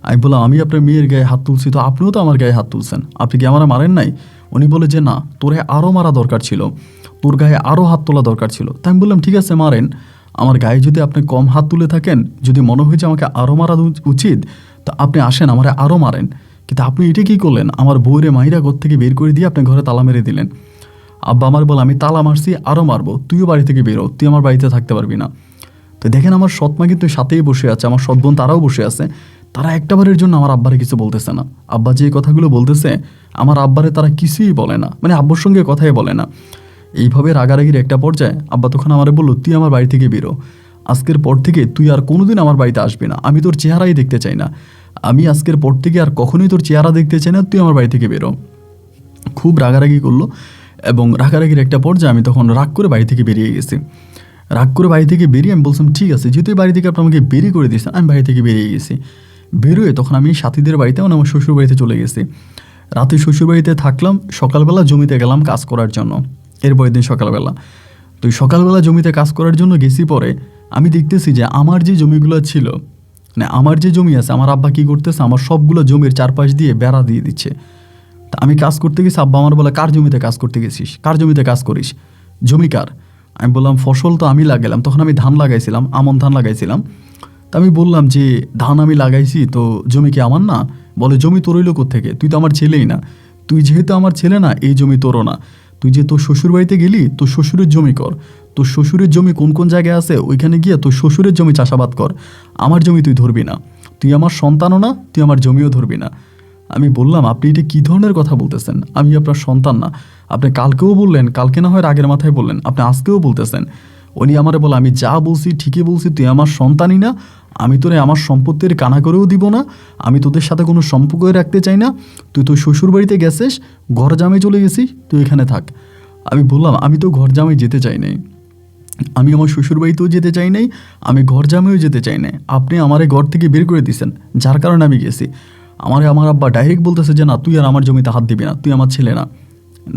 আমি বললাম আমি আপনার মেয়ের গায়ে হাত তুলছি, তো আপনিও তো আমার গায়ে হাত তুলছেন, আপনি কি আমার মারেন নাই? উনি বলে যে না, তোরে আরও মারা দরকার ছিল, তোর গায়ে আরও হাত তোলা দরকার ছিল। তাই আমি বললাম ঠিক আছে মারেন, আমার গায়ে যদি আপনি কম হাত তুলে থাকেন, যদি মনে হয়েছে আমাকে আরও মারা উচিত, তা আপনি আসেন আমারে আরও মারেন। কিন্তু আপনি এটা কী করলেন? আমার বউরে মাহিরা ঘর থেকে বের করে দিয়ে আপনি ঘরে তালা মেরে দিলেন। আব্বা আমার বলে আমি তালা মারছি, আরও মারবো, তুইও বাড়ি থেকে বেরো, তুই আমার বাড়িতে থাকতে পারবি না। তো দেখেন আমার সৎমা কিন্তু সাথেই বসে আছে, আমার সৎ বোন তারাও বসে আছে, তারা একটাবারের জন্য আমার আব্বারে কিছু বলতেছে না। আব্বা যে কথাগুলো বলতেছে আমার আব্বারে তারা কিছুই বলে না, আব্বুর সঙ্গে কথাই বলে না। এইভাবে রাগারাগির একটা পর্যায়ে আব্বা তখন আমারে বললো তুই আমার বাড়ি থেকে বেরো, আজকের পর থেকে তুই আর কোনোদিন আমার বাড়িতে আসবি না, আমি তোর চেহারাই দেখতে চাই না, আমি আজকের পর থেকে আর কখনোই তোর চেহারা দেখতে চাই না, তুই আমার বাড়ি থেকে বেরো। খুব রাগারাগি করলো এবং রাগারাগির একটা পর্যায়ে আমি তখন রাগ করে বাড়ি থেকে বেরিয়ে গেছি। রাগ করে বাড়ি থেকে বেরিয়ে আমি বলছিলাম ঠিক আছে, যেহেতু বাড়ি থেকে আপনি আমাকে বেরিয়ে করে দিয়েছেন, আমি বাড়ি থেকে বেরিয়ে গেছি। বেরোয় তখন আমি সাথীদের বাড়িতে আমার শ্বশুরবাড়িতে চলে গেছি। রাতে শ্বশুরবাড়িতে থাকলাম, সকালবেলা জমিতে গেলাম কাজ করার জন্য। এরপরের দিন সকালবেলা, তো সকালবেলা জমিতে কাজ করার জন্য গেছি। পরে আমি দেখতেছি যে আমার যে জমিগুলো ছিল, আমার যে জমি আছে, আমার আব্বা কী করতেছে, আমার সবগুলো জমির চারপাশ দিয়ে বেড়া দিয়ে দিচ্ছে। তা আমি কাজ করতে গেছি, আব্বা আমার বলে কার জমিতে কাজ করতে গেছিস, কার জমিতে কাজ করিস, জমি কার? আমি বললাম ফসল তো আমি লাগাইলাম, তখন আমি ধান লাগাইছিলাম, আমন ধান লাগাইছিলাম। তা আমি বললাম যে ধান আমি লাগাইছি, তো জমি কি আমার না? বলে জমি তোর হইল কোত্থেকে, তুই তো আমার ছেলেই না, তুই যেহেতু আমার ছেলে না, এই জমি তোরও না। তুই যে তোর শ্বশুর বাড়িতে গেলি, তোর শ্বশুরের জমি কর। তোর শ্বশুরের জমি কোন কোন জায়গায় আছে ওইখানে গিয়ে তোর শ্বশুরের জমি চাষাবাদ কর। আমার জমি তুই ধরবি না। তুই আমার সন্তানও না, তুই আমার জমিও ধরবি না। আমি বললাম, আপনি এটা কী ধরনের কথা বলতেছেন? আমি আপনার সন্তান না। আপনি কালকেও বললেন, কালকে না হয় রাগের মাথায় বললেন, আপনি আজকেও বলতেছেন। উনি আমারে বলে, আমি যা বলছি ঠিকই বলছি, তুই আমার সন্তানই না। আমি তোরে আমার সম্পত্তির কানা করেও দিব না। আমি তোদের সাথে কোনো সম্পর্কই রাখতে চাই না। তুই তোর শ্বশুর বাড়িতে গেছিস, ঘর জামাই চলে গেছিস, তুই এখানে থাক। আমি বললাম, আমি তো ঘর জামাই যেতে চাই নাই। আমি আমার শ্বশুর বাড়িতেও যেতে চাই নাই, আমি ঘর জামাইও যেতে চাই নাই। আপনি আমারে ঘর থেকে বের করে দিয়েছেন, যার কারণে আমি গেছি। আমার আব্বা ডাইরেক্ট বলতেছে যে না, তুই আর আমার জমিতে হাত দিবি না, তুই আমার ছেলে না।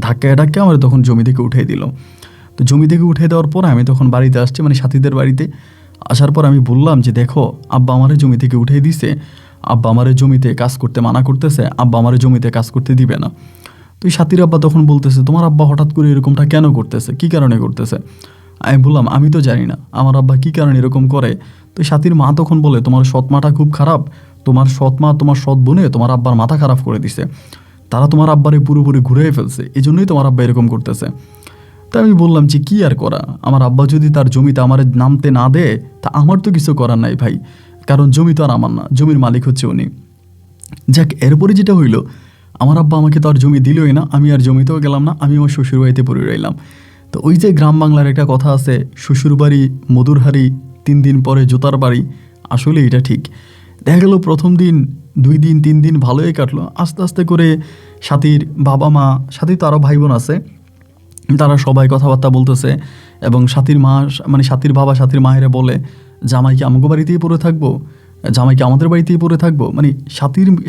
ধাক্কায় ধাক্কায় আমার তখন জমি থেকে উঠিয়ে দিল। তো জমি থেকে উঠিয়ে দেওয়ার পর আমি তখন বাড়িতে আসছি, মানে সাথীদের বাড়িতে আসার পর আমি বললাম যে দেখো, আব্বা আমারে জমি থেকে উঠিয়ে দিছে, আব্বা আমারে জমিতে কাজ করতে মানা করতেছে, আব্বা আমারে জমিতে কাজ করতে দিবে না। তো এই সাথীর আব্বা তখন বলতেছে, তোমার আব্বা হঠাৎ করে এরকমটা কেন করতেছে, কী কারণে করতেছে? আমি বললাম, আমি তো জানি না আমার আব্বা কী কারণে এরকম করে। তো সাথীর মা তখন বলে, তোমার সৎ মাটা খুব খারাপ, তোমার সৎ মা তোমার সৎ বোনে তোমার আব্বার মাথা খারাপ করে দিছে, তারা তোমার আব্বারে পুরোপুরি ঘুরিয়ে ফেলছে, এই জন্যই তোমার আব্বা এরকম করতেছে। তা আমি বললাম যে কী আর করা, আমার আব্বা যদি তার জমিতে আমার নামতে না দেয় তা আমার তো কিছু করার নাই ভাই, কারণ জমি তো আর আমার না, জমির মালিক হচ্ছে উনি। যাক, এরপরে যেটা হইলো, আমার আব্বা আমাকে তো আর জমি দিলই না, আমি আর জমিতেও গেলাম না, আমি আমার শ্বশুর বাড়িতে পড়ে রইলাম। তো ওই যে গ্রাম বাংলার একটা কথা আছে, শ্বশুর বাড়ি মধুর হাড়ি, 3 দিন পরে জুতার বাড়ি। আসলে এটা ঠিক। দেখা গেল প্রথম দিন 2 দিন 3 দিন ভালোই কাটলো, আস্তে আস্তে করে সাথীর বাবা মা, সাথীর তো আরও ভাই বোন আছে, তারা সবাই কথাবার্তা বলতেছে। এবং সাথীর মা, মানে সাথীর বাবা সাথীর মায়েরা বলে, জামাইকে আমাকে বাড়িতেই পড়ে থাকবো, জামাইকে আমাদের বাড়িতেই পড়ে থাকবো। মানে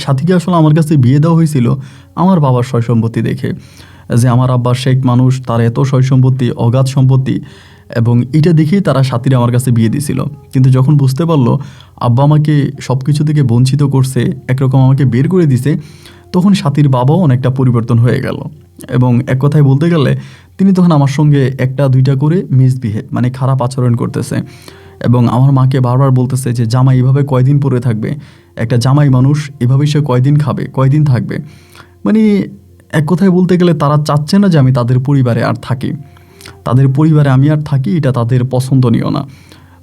সাথীকে আসলে আমার কাছে বিয়ে দেওয়া হয়েছিল আমার বাবার সয় সম্পত্তি দেখে, যে আমার আব্বা শেখ মানুষ, তার এত সয় সম্পত্তি, অগাধ সম্পত্তি, এবং এটা দেখেই তারা সাথীরা আমার কাছে বিয়ে দিয়েছিল। কিন্তু যখন বুঝতে পারলো আব্বা আমাকে সব কিছু থেকে বঞ্চিত করছে, একরকম আমাকে বের করে দিছে, তখন সাথীর বাবাও অনেকটা পরিবর্তন হয়ে গেল। এবং এক কথায় বলতে গেলে তিনি তখন আমার সঙ্গে 1-2টা করে মিসবিহেভ, মানে খারাপ আচরণ করতেছে। এবং আমার মাকে বারবার বলতেছে যে জামাই এভাবে কয়দিন পরে থাকবে, একটা জামাই মানুষ এভাবেই সে কয়দিন খাবে, কয়দিন থাকবে। মানে এক কথায় বলতে গেলে তারা চাচ্ছে না যে আমি তাদের পরিবারে আর থাকি, তাদের পরিবারে আমি আর থাকি, এটা তাদের পছন্দনীয় না।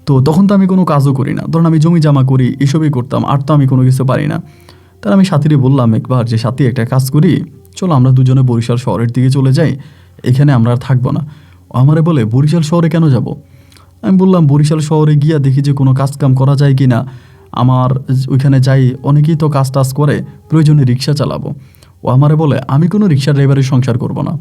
তো তখন তো আমি কোনো কাজও করি না, ধরুন আমি জমি জামা করি, এসবই করতাম, আর তো আমি কোনো কিছু পারি না। তার আমি সাথীরে বললাম একবার যে সাথী, একটা কাজ করি, চলো আমরা দুজনে বরিশাল শহরের দিকে চলে যাই, এখানে আমরা আর থাকবো না। ও আমারে বলে, বরিশাল শহরে কেন যাব? আমি বললাম, বরিশাল শহরে গিয়া দেখি যে কোনো কাজ কাম করা যায় কি না, আমার ওইখানে যাই, অনেকেই তো কাজ টাজ করে, প্রয়োজনে রিক্সা চালাবো। ও আমারে বলে, আমি কোনো রিক্সা ড্রাইভারের সংসার করব না।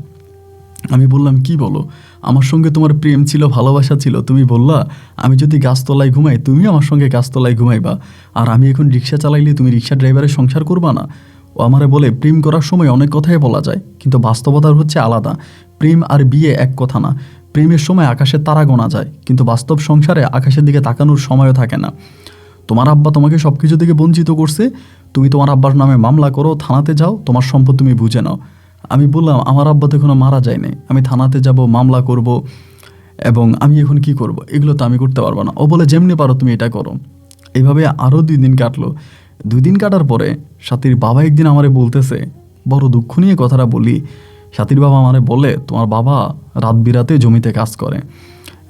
আমি বললাম, কি বলো, আমার সঙ্গে তোমার প্রেম ছিল, ভালোবাসা ছিল, তুমি বললা আমি যদি গাছতলায় ঘুমাই তুমি আমার সঙ্গে গাছতলায় ঘুমাইবা, আর আমি এখন রিক্সা চালাইলে তুমি রিক্সা ড্রাইভারের সংসার করবা না? ও আমারে বলে, প্রেম করার সময় অনেক কথাই বলা যায়, কিন্তু বাস্তবতা হচ্ছে আলাদা। প্রেম আর বিয়ে এক কথা না। প্রেমের সময় আকাশের তারা গোনা যায়, কিন্তু বাস্তব সংসারে আকাশের দিকে তাকানোর সময়ও থাকে না। তোমার আব্বা তোমাকে সব কিছু থেকে বঞ্চিত করছে, তুমি তোমার আব্বার নামে মামলা করো, থানাতে যাও, তোমার সম্পদ তুমি বুঝে নাও। আমি বললাম, আমার আব্বা তো এখনো মারা যায়নি, আমি থানাতে যাব, মামলা করব, এবং আমি এখন কি করব, এগুলো তো আমি করতে পারবো না। ও বলে, যেমনি পারো তুমি এটা করো। এইভাবে আরও 2 দিন কাটলো। 2 দিন কাটার পরে সাথীর বাবা একদিন আমারে বলতেছে, বড় দুঃখ নিয়ে কথাটা বলি, সাথীর বাবা আমারে বলে, তোমার বাবা রাত বিরাতে জমিতে কাজ করে,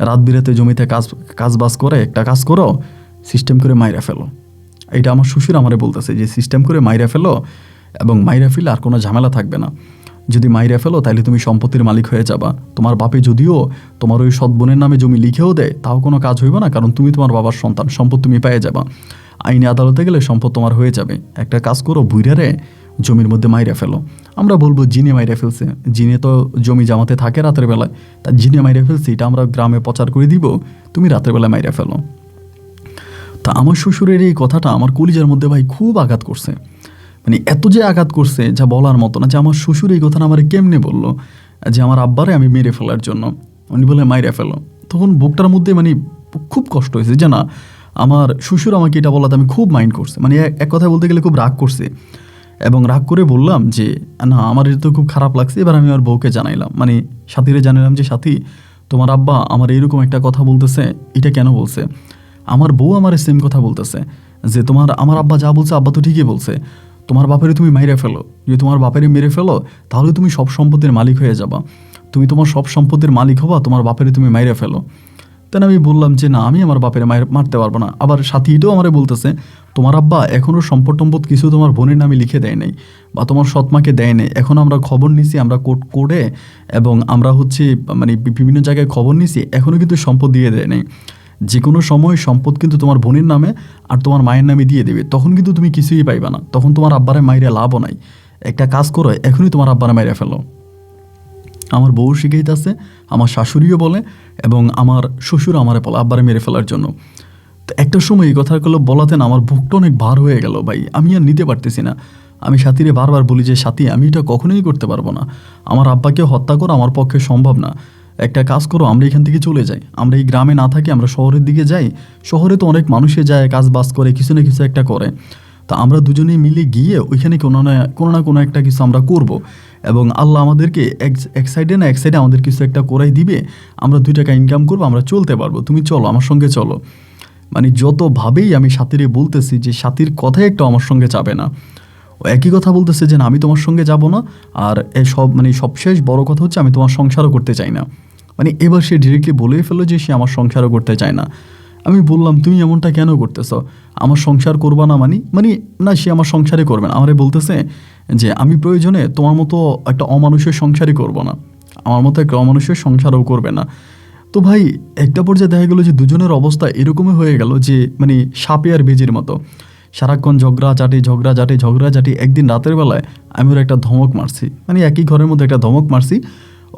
রাত বিরাতে জমিতে কাজ করে, একটা কাজ করো, সিস্টেম করে মাইরা ফেলো। এটা আমার শ্বশুর আমারে বলতেছে যে সিস্টেম করে মাইরা ফেলো, এবং মাইরা ফেলে আর কোনো ঝামেলা থাকবে না। যদি মাইরা ফেলো তাহলে তুমি সম্পত্তির মালিক হয়ে যাবা। তোমার বাপে যদিও তোমার ওই সৎ বোনের নামে জমি লিখেও দেয়, তাও কোনো কাজ হইব না, কারণ তুমি তোমার বাবার সন্তান, সম্পদ তুমি পেয়ে যাবা। আইনে আদালতে গেলে সম্পদ তোমার হয়ে যাবে। একটা কাজ করো, বুইরারে জমির মধ্যে মাইরা ফেলো। আমরা বলবো জিনে মাইরা ফেলছে, জিনে তো জমি জামাতে থাকে রাতের বেলায়, তা জিনে মাইরা ফেলছে, এটা আমরা গ্রামে প্রচার করে দিব, তুমি রাতের বেলায় মাইরা ফেলো। তা আমার শ্বশুরের এই কথাটা আমার কলিজার মধ্যে ভাই খুব আঘাত করছে। মানে এত যে আঘাত করছে যা বলার মতো না, যে আমার শ্বশুর এই কথাটা আমার কেমনে বললো, যে আমার আব্বারে আমি মেরে ফেলার জন্য, উনি বলে মাইরে ফেলো। তখন বুকটার মধ্যে মানে খুব কষ্ট হয়েছে যে না, আমার শ্বশুর আমাকে এটা বলাতে আমি খুব মাইন্ড করছে, মানে এক কথায় বলতে গেলে খুব রাগ করছে। এবং রাগ করে বললাম যে না, আমার এটা তো খুব খারাপ লাগছে। এবার আমি আমার বউকে জানাইলাম, মানে সাথীরে জানাইলাম যে সাথী, তোমার আব্বা আমার এইরকম একটা কথা বলতেছে, এটা কেন বলছে? আমার বউ আমার সেম কথা বলতেছে যে আমার আব্বা যা বলছে আব্বা তো ঠিকই বলছে, তোমার বাপেরে তুমি মাইরে ফেলো, যদি তোমার বাপেরে মেরে ফেলো তাহলে তুমি সব সম্পত্তির মালিক হয়ে যাবা, তুমি তোমার সব সম্পত্তির মালিক হবা, তোমার বাপেরে তুমি মাইরে ফেলো। তাই আমি বললাম যে না, আমি আমার বাপের মারতে পারবো না। আবার সাথী এটাও আমারে বলতেছে, তোমার আব্বা এখনও সম্পদ টম্পদ কিছু তোমার বোনের নামে লিখে দেয় নাই বা তোমার সৎমাকে দেয় নাই। এখন আমরা খবর নিছি, আমরা কোর্ট করে এবং আমরা হচ্ছে মানে বিভিন্ন জায়গায় খবর নিছি, এখনও কিন্তু সম্পদ দিয়ে দেয় নাই। যে কোনো সময় সম্পদ কিন্তু তোমার বোনের নামে আর তোমার মায়ের নামে দিয়ে দেবে, তখন কিন্তু তুমি কিছুই পাইবা না, তখন তোমার আব্বারে মাইরে লাভও নাই। একটা কাজ করো, এখনই তোমার আব্বারে মাইরে ফেলো। আমার বউ শিখাইতেছে, আমার শাশুড়িও বলে এবং আমার শ্বশুর আমারে বলে আব্বারে মেরে ফেলার জন্য। তো একটা সময় এই কথাগুলো বলাতে না আমার বুকটা অনেক ভার হয়ে গেল ভাই, আমি আর নিতে পারতেছি না। আমি সাথীরে বারবার বলি যে সাথী, আমি এটা কখনোই করতে পারবো না, আমার আব্বাকে হত্যা করা আমার পক্ষে সম্ভব না। একটা কাজ করো, আমরা এখান থেকে চলে যাই, আমরা এই গ্রামে না থাকি, আমরা শহরের দিকে যাই। শহরে তো অনেক মানুষে যায়, কাজ বাজ করে, কিছু না কিছু একটা করে। তা আমরা দুজনেই মিলে গিয়ে ওইখানে কোনো না কোনো একটা কিছু আমরা করব এবং আল্লাহ আমাদেরকে এক সাইডে না এক সাইডে আমাদের কিছু একটা করাই দিবে, আমরা 2 টাকা ইনকাম করবো, আমরা চলতে পারবো, তুমি চলো আমার সঙ্গে চলো। মানে যতভাবেই আমি সাথীরে বলতেছি যে সাথীর কথাই একটা আমার সঙ্গে যাবে না। ও একই কথা বলতেছে যে না, আমি তোমার সঙ্গে যাব না। আর সব মানে সবশেষ বড় কথা হচ্ছে আমি তোমার সংসারও করতে চাই না। মানে এবার সে ডিরেক্টলি বলেই ফেললো যে সে আমার সংসারও করতে চায় না। আমি বললাম তুমি এমনটা কেন করতেছ, আমার সংসার করবা না? মানে না, সে আমার সংসারই করবে না। আমারে বলতেছে যে আমি প্রয়োজনে তোমার মতো একটা অমানুষের সংসারই করব না, আমার মতো একটা অমানুষের সংসারও করবে না। তো ভাই একটা পর্যায়ে দেখা গেলো যে দুজনের অবস্থা এরকমই হয়ে গেল যে মানে সাপে আর বেজির মতো, সারাক্ষণ ঝগড়াঝাটি। একদিন রাতের বেলায় আমি ওর একটা ধমক মারছি, মানে একই ঘরের মধ্যে একটা ধমক মারছি।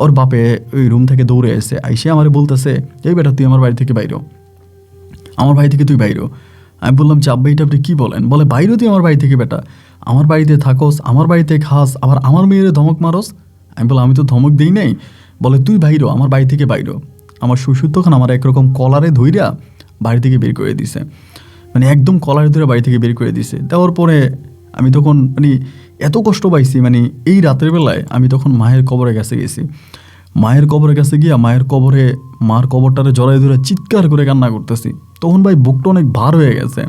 ওর বাপে ওই রুম থেকে দৌড়ে এসে আইসে আমারে বলতেছে, এই বেটা তুই আমার বাড়ি থেকে বাইরো, আমার বাড়ি থেকে তুই বাইরো। আমি বললাম যে আব্বা এটা আপনি কী বলেন? বলে বাইরো তুই আমার বাড়ি থেকে বেটা, আমার বাড়িতে থাকোস, আমার বাড়িতে খাস, আবার আমার মেয়েরে ধমক মারস। আমি বললাম আমি তো ধমক দিই নাই। বলে তুই বাইরো, আমার বাড়ি থেকে বাইরো। আমার শ্বশুর তখন আমার একরকম কলারে ধইরা বাড়ি থেকে বের করে দিছে, মানে একদম কলারে ধরে বাড়ি থেকে বের করে দিছে। দেওয়ার পরে আমি তখন মানে এত কষ্ট পাইছি, মানে এই রাতের বেলায় আমি তখন মায়ের কবরে গেছি। মায়ের কবরে কাছে গিয়া মায়ের কবরে মার কবরটারে জড়াই ধরে চিৎকার করে কান্না করতেছি। তখন ভাই বুকটা অনেক ভার হয়ে গেছে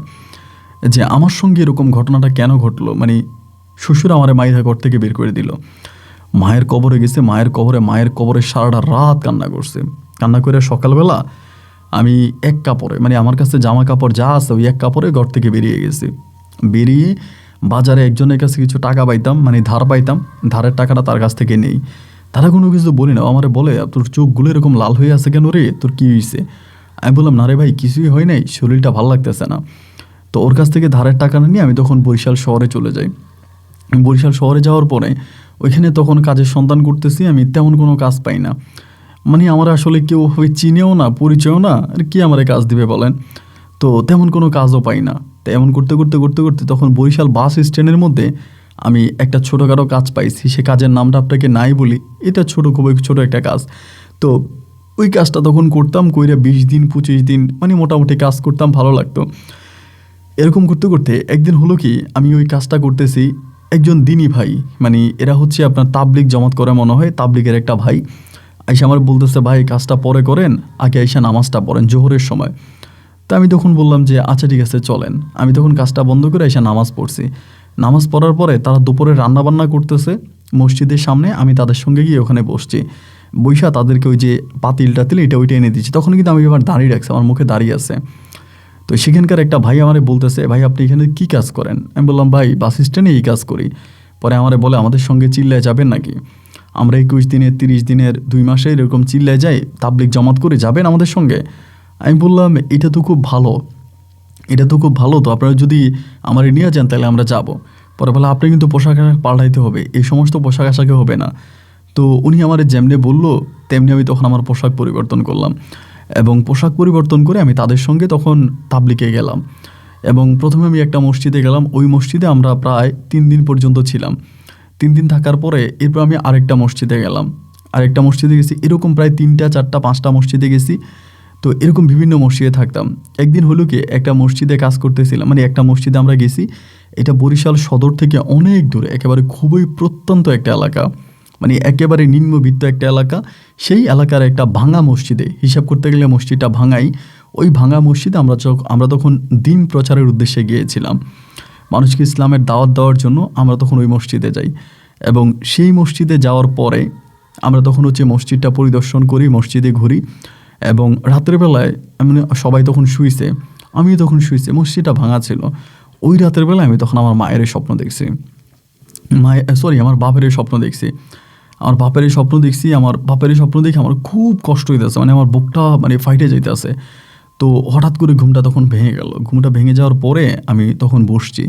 যে আমার সঙ্গে এরকম ঘটনাটা কেন ঘটলো। মানে শ্বশুর আমারে মায়ের ঘর থেকে বের করে দিল, মায়ের কবরে গেছে, মায়ের কবরে সারাটা রাত কান্না করছে। কান্না করে সকালবেলা আমি এক কাপড়ে, মানে আমার কাছে জামা কাপড় যা আছে ওই এক কাপড়ে ঘর থেকে বেরিয়ে গেছি। বেরিয়ে বাজারে একজনের কাছে কিছু টাকা পাইতাম, মানে ধার পাইতাম, ধারের টাকাটা তার কাছ থেকে নেই। তারা কোনো কিছু বলি না, আমারে বলে তোর চোখগুলো এরকম লাল হয়ে আছে কেন রে, তোর কী হয়েছে? আমি বললাম না রে ভাই, কিছুই হয় নাই, শরীরটা ভালো লাগতেছে না। তো ওর কাছ থেকে ধারের টাকা নিয়ে আমি তখন বরিশাল শহরে চলে যাই। বরিশাল শহরে যাওয়ার পরে ওইখানে তখন কাজের সন্ধান করতেছি, আমি তেমন কোনো কাজ পাই না। মানে আমার আসলে কেউ চিনেও না, পরিচয়ও না, আর কি আমার কাজ দিবে বলেন? তো তেমন কোনো কাজও পাই না। তো এমন করতে তখন বরিশাল বাস স্ট্যান্ডের মধ্যে আমি একটা ছোটোখাটো কাজ পাইছি। সে কাজের নামটা আপনাকে নাই বলি, এটা খুবই ছোটো একটা কাজ। তো ওই কাজটা তখন করতাম, কইরা 20 দিন 25 দিন মানে মোটামুটি কাজ করতাম, ভালো লাগতো। এরকম করতে একদিন হলো কি, আমি ওই কাজটা করতেছি, একজন দিনী ভাই, মানে এরা হচ্ছে আপনার তাবলিগ জমাত করে মনে হয়, তাবলিগের একটা ভাই আইসা আমার বলতেছে, ভাই কাজটা পরে করেন, আগে আইসা নামাজটা পড়েন জোহরের সময়। তো আমি তখন বললাম যে আচ্ছা ঠিক আছে চলেন। আমি তখন কাজটা বন্ধ করে এসে নামাজ পড়ছি। নামাজ পড়ার পরে তারা দুপুরে রান্নাবান্না করতেছে মসজিদের সামনে, আমি তাদের সঙ্গে গিয়ে ওখানে বসছি। বৈশা তাদেরকে ওই যে পাতিল টাতিল এটা ওইটা এনে দিচ্ছি। তখন কিন্তু আমি এবার দাঁড়িয়ে রাখছি, আমার মুখে দাঁড়িয়ে আছে। তো সেখানকার একটা ভাই আমারে বলতেছে, ভাই আপনি এখানে কী কাজ করেন? আমি বললাম ভাই বাস স্ট্যান্ডে এই কাজ করি। পরে আমারে বলে, আমাদের সঙ্গে চিল্লায় যাবেন নাকি? আমরা 21 দিনের 30 দিনের 2 মাসে এরকম চিল্লায় যাই, তাবলিগ জমাত করে, যাবেন আমাদের সঙ্গে? আমি বললাম এটা তো খুব ভালো, তো আপনারা যদি আমার নিয়ে যান তাহলে আমরা যাব। পরে বলে আপনি কিন্তু পোশাক আশাক পাল্টাইতে হবে, এই সমস্ত পোশাক আশাকে হবে না। তো উনি আমার যেমনি বললো তেমনি আমি তখন আমার পোশাক পরিবর্তন করলাম এবং পোশাক পরিবর্তন করে আমি তাদের সঙ্গে তখন তাবলিগে গেলাম। এবং প্রথমে আমি একটা মসজিদে গেলাম, ওই মসজিদে আমরা প্রায় 3 দিন পর্যন্ত ছিলাম। 3 দিন থাকার পরে এরপর আমি আরেকটা মসজিদে গেলাম, গেছি, এরকম প্রায় 3টা 4টা 5টা মসজিদে গেছি। তো এরকম বিভিন্ন মসজিদে থাকতাম। একদিন হলো কি, একটা মসজিদে কাজ করতেছিলাম, মানে একটা মসজিদে আমরা গেছি, এটা বরিশাল সদর থেকে অনেক দূরে, একেবারে খুবই প্রত্যন্ত একটা এলাকা, মানে একেবারে নিম্নবিত্ত একটা এলাকা। সেই এলাকার একটা ভাঙা মসজিদে, হিসাব করতে গেলে মসজিদটা ভাঙাই, ওই ভাঙা মসজিদে আমরা তখন দিন প্রচারের উদ্দেশ্যে গিয়েছিলাম। মানুষকে ইসলামের দাওয়াত দেওয়ার জন্য আমরা তখন ওই মসজিদে যাই। এবং সেই মসজিদে যাওয়ার পরে আমরা তখন হচ্ছে মসজিদটা পরিদর্শন করি, মসজিদে ঘুরি। এবং রাতের বেলায় মানে সবাই তখন শুইছে, আমিও তখন শুইছি, মসজিদটা ভাঙা ছিল। ওই রাতের বেলায় আমি তখন আমার মায়ের স্বপ্ন দেখছি, আমার বাপের স্বপ্ন দেখছি। আমার বাপের স্বপ্ন দেখছি, আমার বাপের স্বপ্ন দেখে আমার খুব কষ্ট হইতেছে, মানে আমার বুকটা মানে ফাইটে যাইতেছে। তো হঠাৎ করে ঘুমটা তখন ভেঙে গেল। ঘুমটা ভেঙে যাওয়ার পরে আমি তখন বসছি,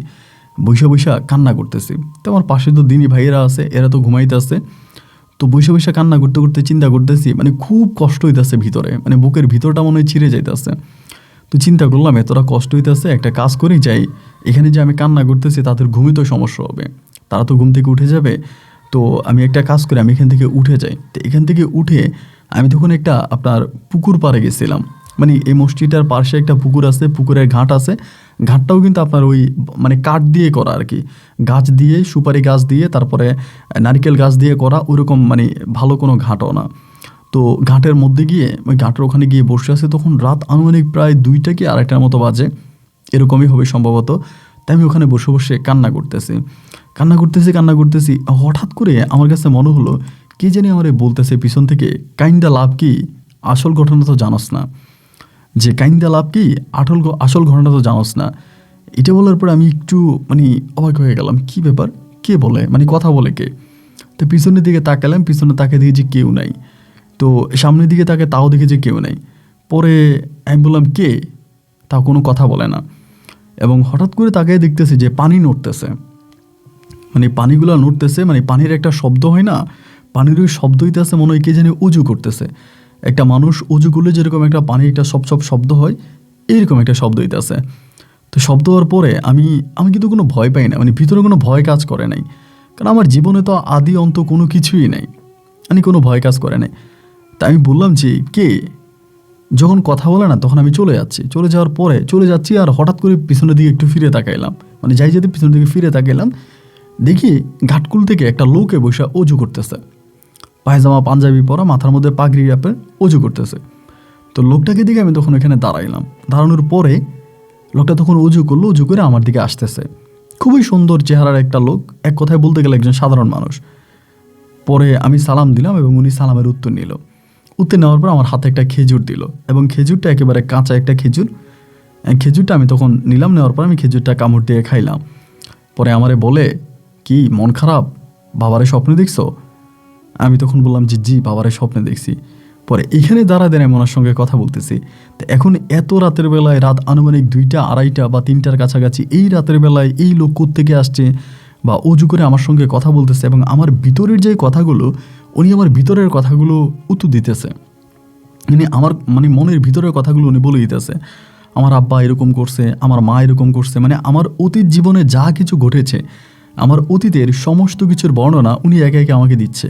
বৈশা বৈশা কান্না করতেছি। তো আমার পাশে তো দিনী ভাইয়েরা আছে, এরা তো ঘুমাইতে আছে। তো বৈশা বৈশা কান্না করতে করতে চিন্তা করতেছি, মানে খুব কষ্ট হইতেছে ভিতরে, মানে বুকের ভিতরটা মনে হয় ছিঁড়ে যাইতেছে। তো চিন্তা করলাম এতটা কষ্ট হইতেছে, একটা কাজ করি যাই, এখানে যে আমি কান্না করতেছি তাদের ঘুমে তো সমস্যা হবে, তারা তো ঘুম থেকে উঠে যাবে। তো আমি একটা কাজ করি, আমি এখান থেকে উঠে যাই। তো এখান থেকে উঠে আমি তখন একটা আপনার পুকুর পাড়ে গেছিলাম, মানে এই মসজিদটার পাশে একটা পুকুর আছে, পুকুরের ঘাট আছে। ঘাটটাও কিন্তু আপনার ওই মানে কাঠ দিয়ে করা আর কি, গাছ দিয়ে, সুপারি গাছ দিয়ে, তারপরে নারকেল গাছ দিয়ে করা, ওইরকম মানে ভালো কোনো ঘাটও না। তো ঘাটের মধ্যে গিয়ে ওই ঘাটের ওখানে গিয়ে বসে আছে, তখন রাত আনুমানিক প্রায় 2টা কি 2:30টার মতো বাজে, এরকমই হবে সম্ভবত। তাই আমি ওখানে বসে বসে কান্না করতেছি। হঠাৎ করে আমার কাছে মনে হলো কে জানি আমারে বলতেছে পিছন থেকে, কাইন্দা লাভ কি, আসল ঘটনা তো জানোস না, যে কাইন্দা লাভ কি, আসল ঘটনা তো জানোস না। এটা বলার পরে আমি একটু মানে অবাক হয়ে গেলাম, কি ব্যাপার, কে বলে, মানে কথা বলে কে? তো পিছনের দিকে তাকালাম, পিছনে তাকে দেখি যে কেউ নাই। তো সামনের দিকে তাকে, তাও দেখে যে কেউ নাই। পরে আমি বললাম কে, তাও কোনো কথা বলে না। এবং হঠাৎ করে তাকে দেখতেছি যে পানি নড়তেছে, মানে পানিগুলো নড়তেছে, মানে পানির একটা শব্দ হয় না, পানির ওই শব্দ হইতেছে, মনে হয় কে জানি উজু করতেছে। একটা মানুষ উজু করলে যেরকম একটা পানির একটা সব শব্দ হয়, এইরকম একটা শব্দ হইতেছে। তো শব্দ হওয়ার পরে আমি কিন্তু কোনো ভয় পাই না, মানে ভিতরে কোনো ভয় কাজ করে নাই, কারণ আমার জীবনে তো আদি অন্ত কোনো কিছুই নেই, মানে কোনো ভয় কাজ করে নাই। তা আমি বললাম যে কে, যখন কথা বলে না তখন আমি চলে যাওয়ার পরে চলে যাচ্ছি, আর হঠাৎ করে পিছনের দিকে একটু ফিরে তাকাইলাম, মানে যাই যেতে পিছনের দিকে ফিরে তাকাইলাম, দেখি ঘাটকুল থেকে একটা লোকে বসে অজু করতেছে, পায়জামা পাঞ্জাবি পরা, মাথার মধ্যে পাগড়ি আপে অজু করতেছে। তো লোকটাকে দিকে আমি তখন এখানে দাঁড়াইলাম, দাঁড়ানোর পরে লোকটা তখন অজু করলো, অজু করে আমার দিকে আসতেছে। খুবই সুন্দর চেহারার একটা লোক, এক কথায় বলতে গেলে একজন সাধারণ মানুষ। পরে আমি সালাম দিলাম এবং উনি সালামের উত্তর নিল। উত্তর নেওয়ার পর আমার হাতে একটা খেজুর দিল, এবং খেজুরটা একেবারে কাঁচা একটা খেজুর। খেজুরটা আমি তখন নিলাম, নেওয়ার পর আমি খেজুরটা কামড় দিয়ে খাইলাম। পরে আমারে বলে, কি মন খারাপ, বাবারে স্বপ্নে দেখছো? আমি তখন বললাম যে জি, বাবারে স্বপ্নে দেখছি। পরে এখানে দাঁড়ায় আমি ওনার সঙ্গে কথা বলতেছি। তো এখন এত রাতের বেলায়, রাত আনুমানিক 2টা 2:30 বা 3টার কাছাকাছি, এই রাতের বেলায় এই লোক কোত্থেকে আসছে বা অজু করে আমার সঙ্গে কথা বলতেছে, এবং আমার ভিতরের যে কথাগুলো, উনি আমার ভিতরের কথাগুলো উত্তর দিতেছে, মানে মনের ভিতরের কথাগুলো উনি বলে দিতেছে। আমার আব্বা এরকম করছে, আমার মা এরকম করছে, মানে আমার অতীত জীবনে যা কিছু ঘটেছে, আমার অতীতের সমস্ত কিছুর বর্ণনা উনি একে একে আমাকে দিচ্ছে।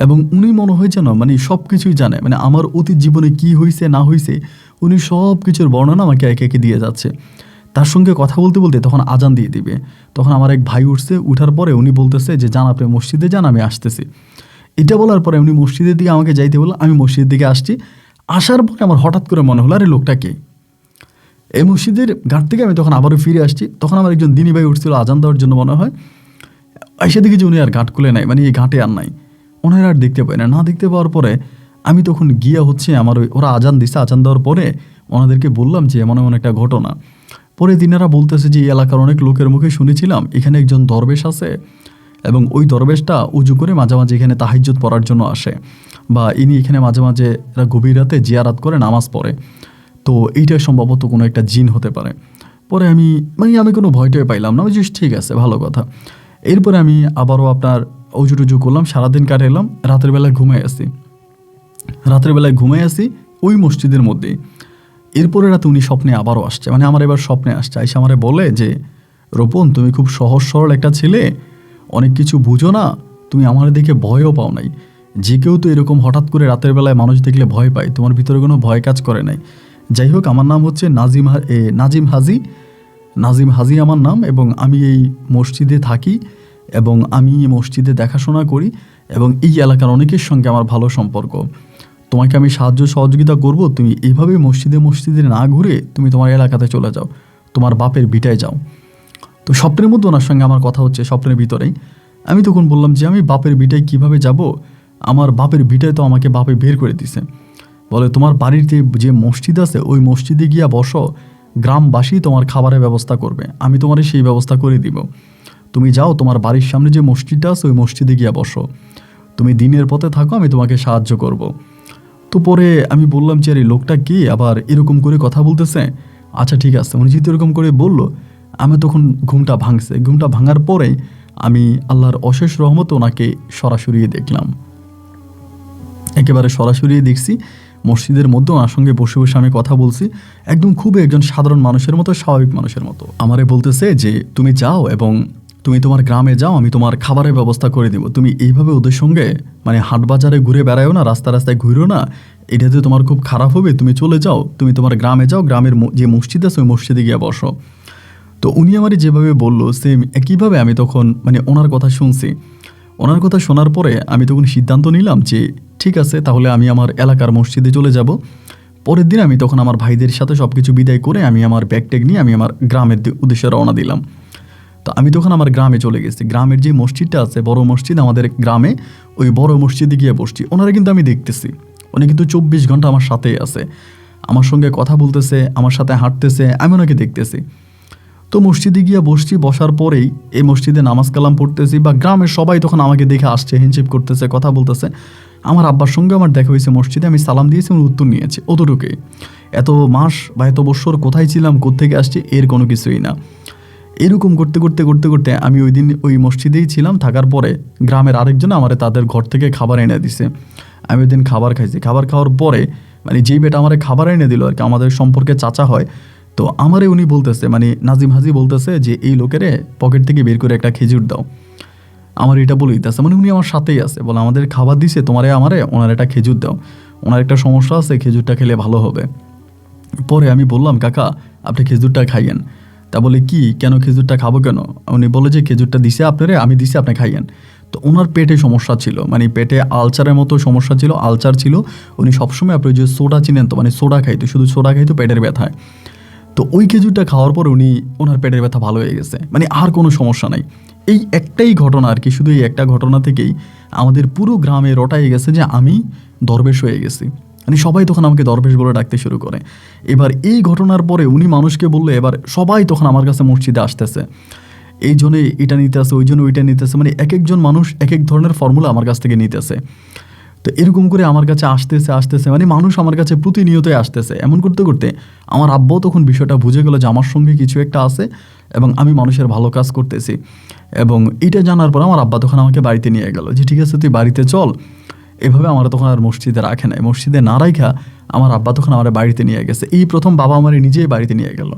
এবং উনি মনে হয় যেন মানে সব কিছুই জানে, মানে আমার অতীত জীবনে কি হয়েছে না হয়েছে, উনি সব কিছুর বর্ণনা আমাকে একে একে দিয়ে যাচ্ছে। তার সঙ্গে কথা বলতে বলতে তখন আজান দিয়ে দিবে। তখন আমার এক ভাই উঠছে, উঠার পরে উনি বলতেছে যে যান, আপনি মসজিদে যান, আমি আসতেছি। এটা বলার পরে উনি মসজিদের দিকে আমাকে যাইতে বলল, আমি মসজিদের দিকে আসছি। আসার পরে আমার হঠাৎ করে মনে হলো, আরে লোকটা কে? এই মসজিদের ঘাট থেকে আমি তখন আবারও ফিরে আসছি, তখন আমার একজন দিনী ভাই উঠছিল আজান দেওয়ার জন্য মনে হয়। এসে দেখি যে উনি আর ঘাট খুলে নাই, মানে এই ঘাটে আর নাই, ওনারা আর দেখতে পাই না। দেখতে পাওয়ার পরে আমি তখন গিয়া হচ্ছে আমার ওরা আজান দিচ্ছে, আজান দেওয়ার পরে ওনাদেরকে বললাম যে এমন এমন একটা ঘটনা। পরে দিনেরা বলতেছে যে এই এলাকার অনেক লোকের মুখে শুনেছিলাম এখানে একজন দরবেশ আছে, এবং ওই দরবেশটা উজু করে মাঝে মাঝে এখানে তাহাজ্জুদ পড়ার জন্য আসে, বা ইনি এখানে মাঝে মাঝে এরা গভীর রাতে জিয়ারাত করে নামাজ পড়ে। তো এইটা সম্ভবত কোনো একটা জিন হতে পারে। পরে আমি কোনো ভয়টাই পাইলাম না, যে ঠিক আছে, ভালো কথা। এরপরে আমি আবারও আপনার অজু টুজু করলাম, সারাদিন কাটে এলাম। রাতের বেলায় ঘুমাই আসি ওই মসজিদের মধ্যেই। এরপরে রাতে উনি স্বপ্নে আবারও আসছে, মানে আমার এবার স্বপ্নে আসছে, এসে আমারে বলে যে রোপণ, তুমি খুব সহজ সরল একটা ছেলে, অনেক কিছু বুঝো না, তুমি আমার দেখে ভয়ও পাও নাই। যে কেউ তো এরকম হঠাৎ করে রাতের বেলায় মানুষ দেখলে ভয় পায়, তোমার ভিতরে কোনো ভয় কাজ করে নাই। যাই হোক, আমার নাম হচ্ছে নাজিম হাজি আমার নাম, এবং আমি এই মসজিদে থাকি, এবং আমি এই মসজিদে দেখাশোনা করি, এবং এই এলাকার অনেকের সঙ্গে আমার ভালো সম্পর্ক। তোমাকে আমি সাহায্য সহযোগিতা করব, তুমি এইভাবে মসজিদে না ঘুরে তুমি তোমার এলাকাতে চলে যাও, তোমার বাপের ভিটায় যাও। তো স্বপ্নের মধ্যে ওনার সঙ্গে আমার কথা হচ্ছে স্বপ্নের ভিতরেই। আমি তখন বললাম যে আমি বাপের ভিটায় কিভাবে যাব, আমার বাপের ভিটায় তো আমাকে বাপে বের করে দিছে। বলে তোমার বাড়িতে যে মসজিদ আছে ওই মসজিদে গিয়া বসো, গ্রামবাসী তোমার খাবারের ব্যবস্থা করবে, আমি তোমার সেই ব্যবস্থা করে দিব। তুমি যাও, তোমার বাড়ির সামনে যে মসজিদটা আছে ওই মসজিদে গিয়া বসো, তুমি দিনের পথে থাকো, আমি তোমাকে সাহায্য করব। তো পরে আমি বললাম যে এই লোকটা কি আবার এরকম করে কথা বলতেছে। আচ্ছা ঠিক আছে, উনি যেহেতু এরকম করে বললো, আমি তখন ঘুমটা ভাঙছে। ঘুমটা ভাঙার পরে আমি আল্লাহর অশেষ রহমতে ওনাকে সরাসরি দেখলাম, একেবারে সরাসরি দেখছি মসজিদের মধ্যে ওনার সঙ্গে বসে বসে আমি কথা বলছি, একদম খুবই একজন সাধারণ মানুষের মতো, স্বাভাবিক মানুষের মতো। আমারে বলতেছে যে তুমি যাও এবং তুমি তোমার গ্রামে যাও, আমি তোমার খাবারের ব্যবস্থা করে দেবো। তুমি এইভাবে ওদের সঙ্গে মানে হাট বাজারে ঘুরে বেড়ায়ও না, রাস্তা রাস্তায় ঘুরো না, এটাতে তোমার খুব খারাপ হবে। তুমি চলে যাও, তুমি তোমার গ্রামে যাও, গ্রামের যে মসজিদ আছে ওই মসজিদে গিয়ে বসো। তো উনি আমারে যেভাবে বললো সেম একইভাবে আমি তখন মানে ওনার কথা শুনছি। ওনার কথা শোনার পরে আমি তখন সিদ্ধান্ত নিলাম যে ঠিক আছে, তাহলে আমি আমার এলাকার মসজিদে চলে যাব। পরের দিন আমি তখন আমার ভাইদের সাথে সব কিছু বিদায় করে আমি আমার ব্যাগ ট্যাগ নিয়ে আমি আমার গ্রামের উদ্দেশ্যে রওনা দিলাম। তো আমি তখন আমার গ্রামে চলে গেছি। গ্রামের যে মসজিদটা আছে, বড় মসজিদ আমাদের গ্রামে, ওই বড় মসজিদে গিয়ে বসছি। ওনারা কিন্তু আমি দেখতেছি, উনি কিন্তু 24 ঘন্টা আমার সাথেই আছে, আমার সঙ্গে কথা বলতেছে, আমার সাথে হাঁটতেছে, আমি ওনাকে দেখতেছি। তো মসজিদে গিয়ে বসছি, বসার পরেই এই মসজিদে নামাজ কালাম পড়তেছি, বা গ্রামের সবাই তখন আমাকে দেখে আসছে, হ্যান্ডশেক করতেছে, কথা বলতেছে। আমার আব্বার সঙ্গে আমার দেখা হয়েছে মসজিদে, আমি সালাম দিয়েছি এবং উত্তর নিয়েছি, অতটুকুই। এত মাস বা এত বছর কোথায় ছিলাম, কোত্থেকে আসছি, এর কোনো কিছুই না। এরকম করতে করতে করতে করতে আমি ওই দিন ওই মসজিদেই ছিলাম। থাকার পরে গ্রামের আরেকজন আমার তাদের ঘর থেকে খাবার এনে দিছে। আমি ওই দিন খাবার খাইছি। খাবার খাওয়ার পরে মানে যেই বেটা আমার খাবার এনে দিল আর কি, আমাদের সম্পর্কে চাচা হয়, তো আমারে উনি বলতেছে মানে নাজিম হাজি বলতেছে যে এই লোকেরে পকেট থেকে বের করে একটা খেজুর দাও। আমার এটা বলে দিতেছে, মানে উনি আমার সাথেই আছে, বলে আমাদের খাবার দিছে, তোমারে আমারে ওনার একটা খেজুর দাও, ওনার একটা সমস্যা আছে, খেজুরটা খেলে ভালো হবে। পরে আমি বললাম কাকা আপনি খেজুরটা খাইয়েন। তা বলে কি কেন খেজুরটা খাবো কেন? উনি বলে যে খেজুরটা দিছে আপনারে, আমি দিছি, আপনি খাইয়েন। তো ওনার পেটে সমস্যা ছিল, মানে পেটে আলচারের মতো সমস্যা ছিল, আলচার ছিল। উনি সবসময় আপনি যে সোডা চিনেন তো, মানে সোডা খাইতো, শুধু সোডা খাইতো পেটের ব্যথায়। তো ওই খেজুরটা খাওয়ার পর ওনার পেটের ব্যথা ভালো হয়ে গেছে, মানে আর কোনো সমস্যা নাই। এই একটাই ঘটনা আর কি, শুধু এই একটা ঘটনা থেকেই আমাদের পুরো গ্রামে রটাই গেছে যে আমি দরবেশ হয়ে গেছি। মানে সবাই তখন আমাকে দরবেশ বলে ডাকতে শুরু করে। এবার এই ঘটনার পরে উনি মানুষকে বললে এবার সবাই তখন আমার কাছে মসজিদে আসতেছে, এই জন্যে এটা নিতে আসে, ওই জন্য ওইটা নিতেছে, মানে এক একজন মানুষ এক এক ধরনের ফর্মুলা আমার কাছ থেকে নিতেছে। তো এরকম করে আমার কাছে আসতেছে আসতেছে মানে মানুষ আমার কাছে প্রতিনিয়তই আসতেছে। এমন করতে করতে আমার আব্বাও তখন বিষয়টা বুঝে গেল যে আমার সঙ্গে কিছু একটা আছে এবং আমি মানুষের ভালো কাজ করতেছি। এবং এটা জানার পর আমার আব্বা তখন আমাকে বাড়িতে নিয়ে গেল যে ঠিক আছে তুই বাড়িতে চল। এভাবে আমরা তখন আর মসজিদে রাখে নাই, মসজিদে না রাখা আমার আব্বা তখন আমার বাড়িতে নিয়ে গেছে। এই প্রথম বাবা আমার নিজেই বাড়িতে নিয়ে গেল।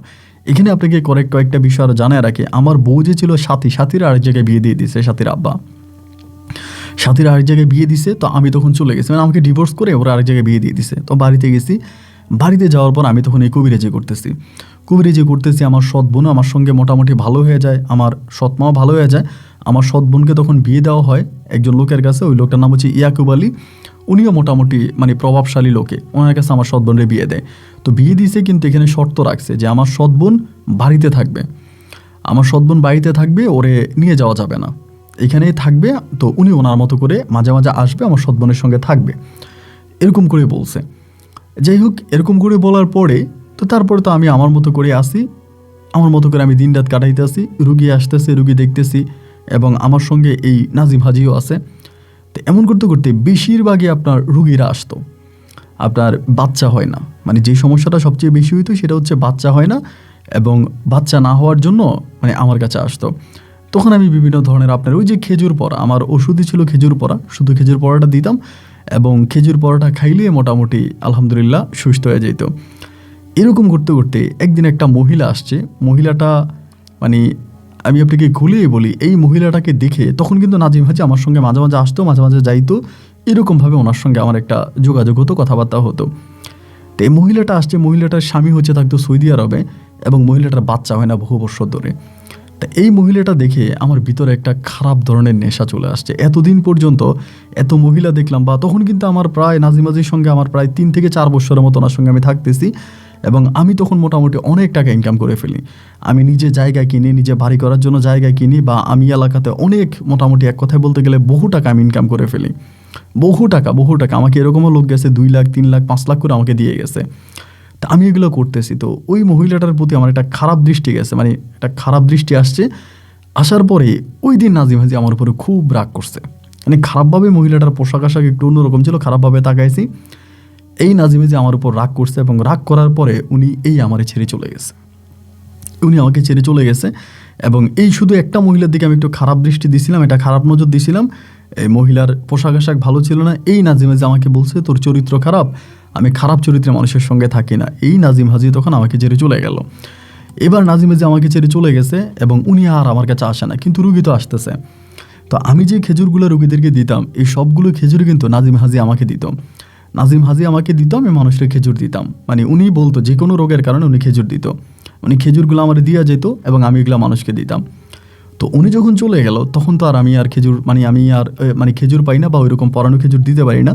এখানে আপনাকে কয়েকটা বিষয় আরও জানায় রাখি, আমার বউ যে ছিল সাথীর আরেক জায়গায় বিয়ে দিয়ে দিয়েছে, সাথীর আব্বা সাথীর আরেক জায়গায় বিয়ে দিছে। তো আমি তখন চলে গেছি, মানে আমাকে ডিভোর্স করে ওরা আরেক জায়গায় বিয়ে দিয়ে দিছে। তো বাড়িতে গেছি, বাড়িতে যাওয়ার পর আমি তখন এই কবিরাজি করতেছি। আমার সৎ বোনও আমার সঙ্গে মোটামুটি ভালো হয়ে যায়, আমার সৎ মাও ভালো হয়ে যায়। আমার সৎ বোনকে তখন বিয়ে দেওয়া হয় একজন লোকের কাছে, ওই লোকটার নাম হচ্ছে ইয়াকুব আলী। উনিও মোটামুটি মানে প্রভাবশালী লোকে, ওনার কাছে আমার সৎ বোনের বিয়ে দেয়। তো বিয়ে দিয়েছে, কিন্তু এখানে শর্ত রাখছে যে আমার সৎ বোন বাড়িতে থাকবে, ওরে নিয়ে যাওয়া যাবে না, এখানেই থাকবে। তো উনি ওনার মতো করে মাঝে মাঝে আসবে, আমার সৎ বোনের সঙ্গে থাকবে, এরকম করে বলছে। যাই হোক, এরকম করে বলার পরে তো তারপরে তো আমি আমার মতো করে আসি, আমার মতো করে আমি দিন রাত কাটাইতে আসি, রুগী আসতেছে, রুগী দেখতেছি, এবং আমার সঙ্গে এই নাজিম হাজিও আছে। তো এমন করতে করতে বেশিরভাগই আপনার রুগীরা আসতো, আপনার বাচ্চা হয় না, মানে যে সমস্যাটা সবচেয়ে বেশি হইতো সেটা হচ্ছে বাচ্চা হয় না, এবং বাচ্চা না হওয়ার জন্য মানে আমার কাছে আসতো। তখন আমি বিভিন্ন ধরনের আপনার ওই যে খেজুর পড়া, আমার ওষুধই ছিল খেজুর পড়া, শুধু খেজুর পড়াটা দিতাম, এবং খেজুর পড়াটা খাইলে মোটামুটি আলহামদুলিল্লাহ সুস্থ হয়ে যেত। এরকম করতে করতে একদিন একটা মহিলা আসছে, মহিলাটা মানে আমি আপনাকে খুলেই বলি, এই মহিলাটাকে দেখে তখন কিন্তু নাজিম হাজি আমার সঙ্গে মাঝে মাঝে আসতো, মাঝে মাঝে যাইতো, এরকমভাবে ওনার সঙ্গে আমার একটা যোগাযোগ হতো, কথাবার্তা হতো। তো এই মহিলাটা আসছে, মহিলাটার স্বামী হচ্ছে থাকতো সৌদি আরবে, এবং মহিলাটার বাচ্চা হয় না বহু বছর ধরে। তা এই মহিলাটা দেখে আমার ভিতরে একটা খারাপ ধরনের নেশা চলে আসছে। এতদিন পর্যন্ত এত মহিলা দেখলাম, বা তখন কিন্তু আমার প্রায় নাজিমাজির সঙ্গে আমার প্রায় 3 থেকে 4 বছরের মতো ওনার সঙ্গে আমি থাকতেছি, এবং আমি তখন মোটামুটি অনেক টাকা ইনকাম করে ফেলি। আমি নিজে জায়গা কিনি, নিজে বাড়ি করার জন্য জায়গা কিনি, বা আমি এলাকাতে অনেক মোটামুটি এক কথায় বলতে গেলে বহু টাকা আমি ইনকাম করে ফেলি। বহু টাকা আমাকে এরকমও লোক গেছে 2 লাখ 3 লাখ 5 লাখ করে আমাকে দিয়ে গেছে। তা আমি এগুলো করতেছি, তো ওই মহিলাটার প্রতি আমার একটা খারাপ দৃষ্টি গেছে, মানে একটা খারাপ দৃষ্টি আসছে। আসার পরে ওই দিন নাজিম হাজি আমার উপরে খুব রাগ করছে, মানে খারাপভাবে। মহিলাটার পোশাক আশাক একটু অন্যরকম ছিল, খারাপভাবে তাকাইছি। এই নাজিম হাজি আমার উপর রাগ করছে, এবং রাগ করার পরে উনি আমারে ছেড়ে চলে গেছে। উনি আমাকে ছেড়ে চলে গেছে, এবং এই শুধু একটা মহিলার দিকে আমি একটু খারাপ দৃষ্টি দিছিলাম, এটা খারাপ নজর দিছিলাম। এই মহিলার পোশাক আশাক ভালো ছিল না। এই নাজিম হাজি আমাকে বলছে তোর চরিত্র খারাপ, আমি খারাপ চরিত্রের মানুষের সঙ্গে থাকি না। এই নাজিম হাজি তখন আমাকে ছেড়ে চলে গেল। এবার নাজিম হাজি আমাকে ছেড়ে চলে গেছে, এবং উনি আর আমার কাছে আসে না, কিন্তু রুগী তো আসতেছে। তো আমি যে খেজুরগুলো রুগীদেরকে দিতাম, এই সবগুলো খেজুর কিন্তু নাজিম হাজি আমাকে দিত। আমি মানুষের খেজুর দিতাম, মানে উনি বলতো যে কোনো রোগের কারণে উনি খেজুর দিত। উনি খেজুরগুলো আমার দিয়া যেত, এবং আমি এগুলো মানুষকে দিতাম। তো উনি যখন চলে গেল তখন তো আর আমি খেজুর খেজুর পাই না, বা ওইরকম পরানো খেজুর দিতে পারি না।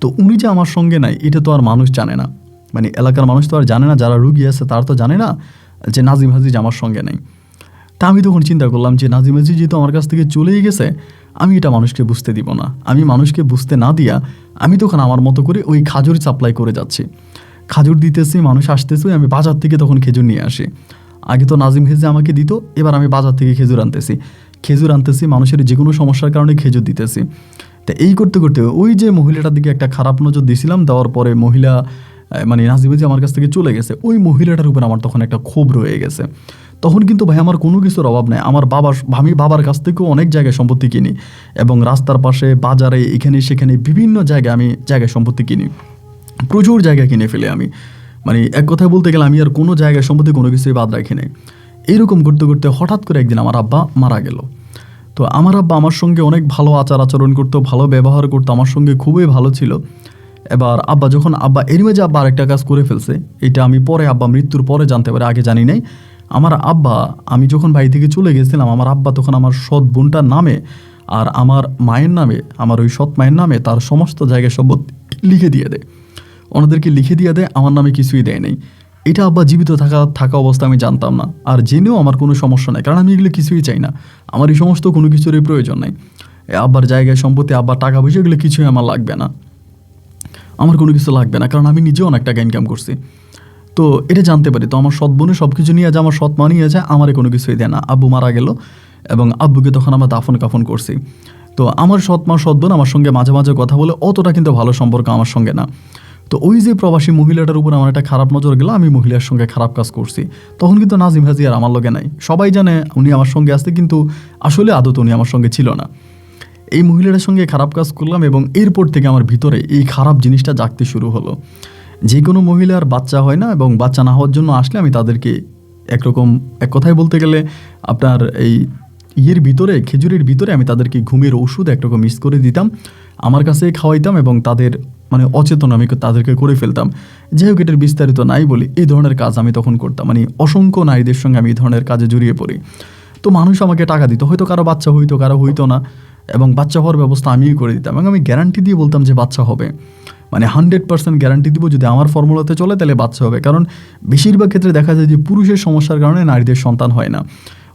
তো উনি যে আমার সঙ্গে নাই এটা তো আর মানুষ জানে না, মানে এলাকার মানুষ তো আর জানে না, যারা রুগী আছে তারা তো জানে না যে নাজিম হাজি আমার সঙ্গে নেই। তা আমি তখন চিন্তা করলাম যে নাজিম হাজি যেহেতু আমার কাছ থেকে চলেই গেছে, আমি এটা মানুষকে বুঝতে দিব না। আমি মানুষকে বুঝতে না দিয়া আমি তখন আমার মতো করে ওই খাজুর সাপ্লাই করে যাচ্ছি, খাজুর দিতেছি, মানুষ আসতেছে, আমি বাজার থেকে তখন খেজুর নিয়ে আসি। আগে তো নাজিম হাজি আমাকে দিত, এবার আমি বাজার থেকে খেজুর আনতেছি, মানুষের যে কোনো সমস্যার কারণে খেজুর দিতেছি। তা এই করতে করতে ওই যে মহিলাটার দিকে একটা খারাপ নজর দিছিলাম, দেওয়ার পরে মহিলা নাজিম হাজি আমার কাছ থেকে চলে গেছে। ওই মহিলাটার উপর আমার তখন একটা ক্ষোভ রয়ে গেছে। তখন কিন্তু ভাই আমার কোনো কিছুর অভাব নেই। আমি বাবার কাছ থেকেও অনেক জায়গায় সম্পত্তি কিনি, এবং রাস্তার পাশে, বাজারে, এখানে সেখানে বিভিন্ন জায়গায় আমি জায়গায় সম্পত্তি কিনি, প্রচুর জায়গা কিনে ফেলে আমি। মানে এক কথায় বলতে গেলে আমি আর কোনো জায়গায় সম্পত্তি কোনো কিছুই বাদ রাখি নাই। এইরকম করতে করতে হঠাৎ করে একদিন আমার আব্বা মারা গেল। তো আমার আব্বা আমার সঙ্গে অনেক ভালো আচরণ করতো, ভালো ব্যবহার করতো, আমার সঙ্গে খুবই ভালো ছিল। এবার আব্বা এর মাঝে আরেকটা কাজ করে ফেলছে, এটা আমি পরে আব্বা মৃত্যুর পরে জানতে পারি, আগে জানি নাই। আমার আব্বা, আমি যখন বাড়ি থেকে চলে গেছিলাম, আমার আব্বা তখন আমার সৎ বোনটার নামে আর আমার মায়ের নামে, আমার ওই সৎ মায়ের নামে তার সমস্ত জায়গায় সম্পত্তি লিখে দিয়ে দেয়, ওনাদেরকে লিখে দিয়ে দেয়, আমার নামে কিছুই দেয় নাই। এটা আব্বা জীবিত থাকা অবস্থা আমি জানতাম না, আর জেনেও আমার কোনো সমস্যা নাই, কারণ আমি এগুলো কিছুই চাই না, আমার এই সমস্ত কোনো কিছুরই প্রয়োজন নাই। আব্বার জায়গায় সম্পত্তি, আব্বার টাকা পয়সা, এগুলো কিছুই আমার লাগবে না, আমার কোনো কিছু লাগবে না, কারণ আমি নিজেও অনেক টাকা ইনকাম করছি। তো এটা জানতে পারি, তো আমার সৎ বোনে সব কিছু নিয়ে যায়, আমার সৎ মা নিয়ে যায়, আমারে কোনো কিছুই দেয় না। আব্বু মারা গেল, এবং আব্বুকে তখন আমরা দাফন কাফন করছি। তো আমার সৎ মা সৎ বোন আমার সঙ্গে মাঝে মাঝে কথা বলে, অতটা কিন্তু ভালো সম্পর্ক আমার সঙ্গে না। তো ওই যে প্রবাসী মহিলাটার উপর আমার একটা খারাপ নজর গেল, আমি মহিলার সঙ্গে খারাপ কাজ করছি, তখন কিন্তু নাজিম হাজি আর আমার লগে নাই। সবাই জানে উনি আমার সঙ্গে আসতে, কিন্তু আসলে আদত উনি আমার সঙ্গে ছিল না। এই মহিলাটার সঙ্গে খারাপ কাজ করলাম, এবং এরপর থেকে আমার ভিতরে এই খারাপ জিনিসটা জাগতে শুরু হলো। যে কোনো মহিলার বাচ্চা হয় না, এবং বাচ্চা না হওয়ার জন্য আসলে আমি তাদেরকে একরকম, এক কথায় বলতে গেলে আপনার এই খেজুরের ভিতরে আমি তাদেরকে ঘুমের ওষুধ একরকম মিক্স করে দিতাম, আমার কাছে খাওয়াইতাম, এবং তাদের মানে অচেতন আমি তাদেরকে করে ফেলতাম। যাই হোক, এটার বিস্তারিত নাই বলি, এই ধরনের কাজ আমি তখন করতাম, মানে অসংখ্য নারীদের সঙ্গে আমি এই ধরনের কাজে জড়িয়ে পড়ি। তো মানুষ আমাকে টাকা দিত, হয়তো কারো বাচ্চা হইতো, কারো হইতো না, এবং বাচ্চা হওয়ার ব্যবস্থা আমিই করে দিতাম, এবং আমি গ্যারান্টি দিয়ে বলতাম যে বাচ্চা হবে, মানে 100% গ্যারান্টি দিব, যদি আমার ফর্মুলাতে চলে তাহলে বাচ্চা হবে। কারণ বেশিরভাগ ক্ষেত্রে দেখা যায় যে পুরুষের সমস্যার কারণে নারীদের সন্তান হয় না।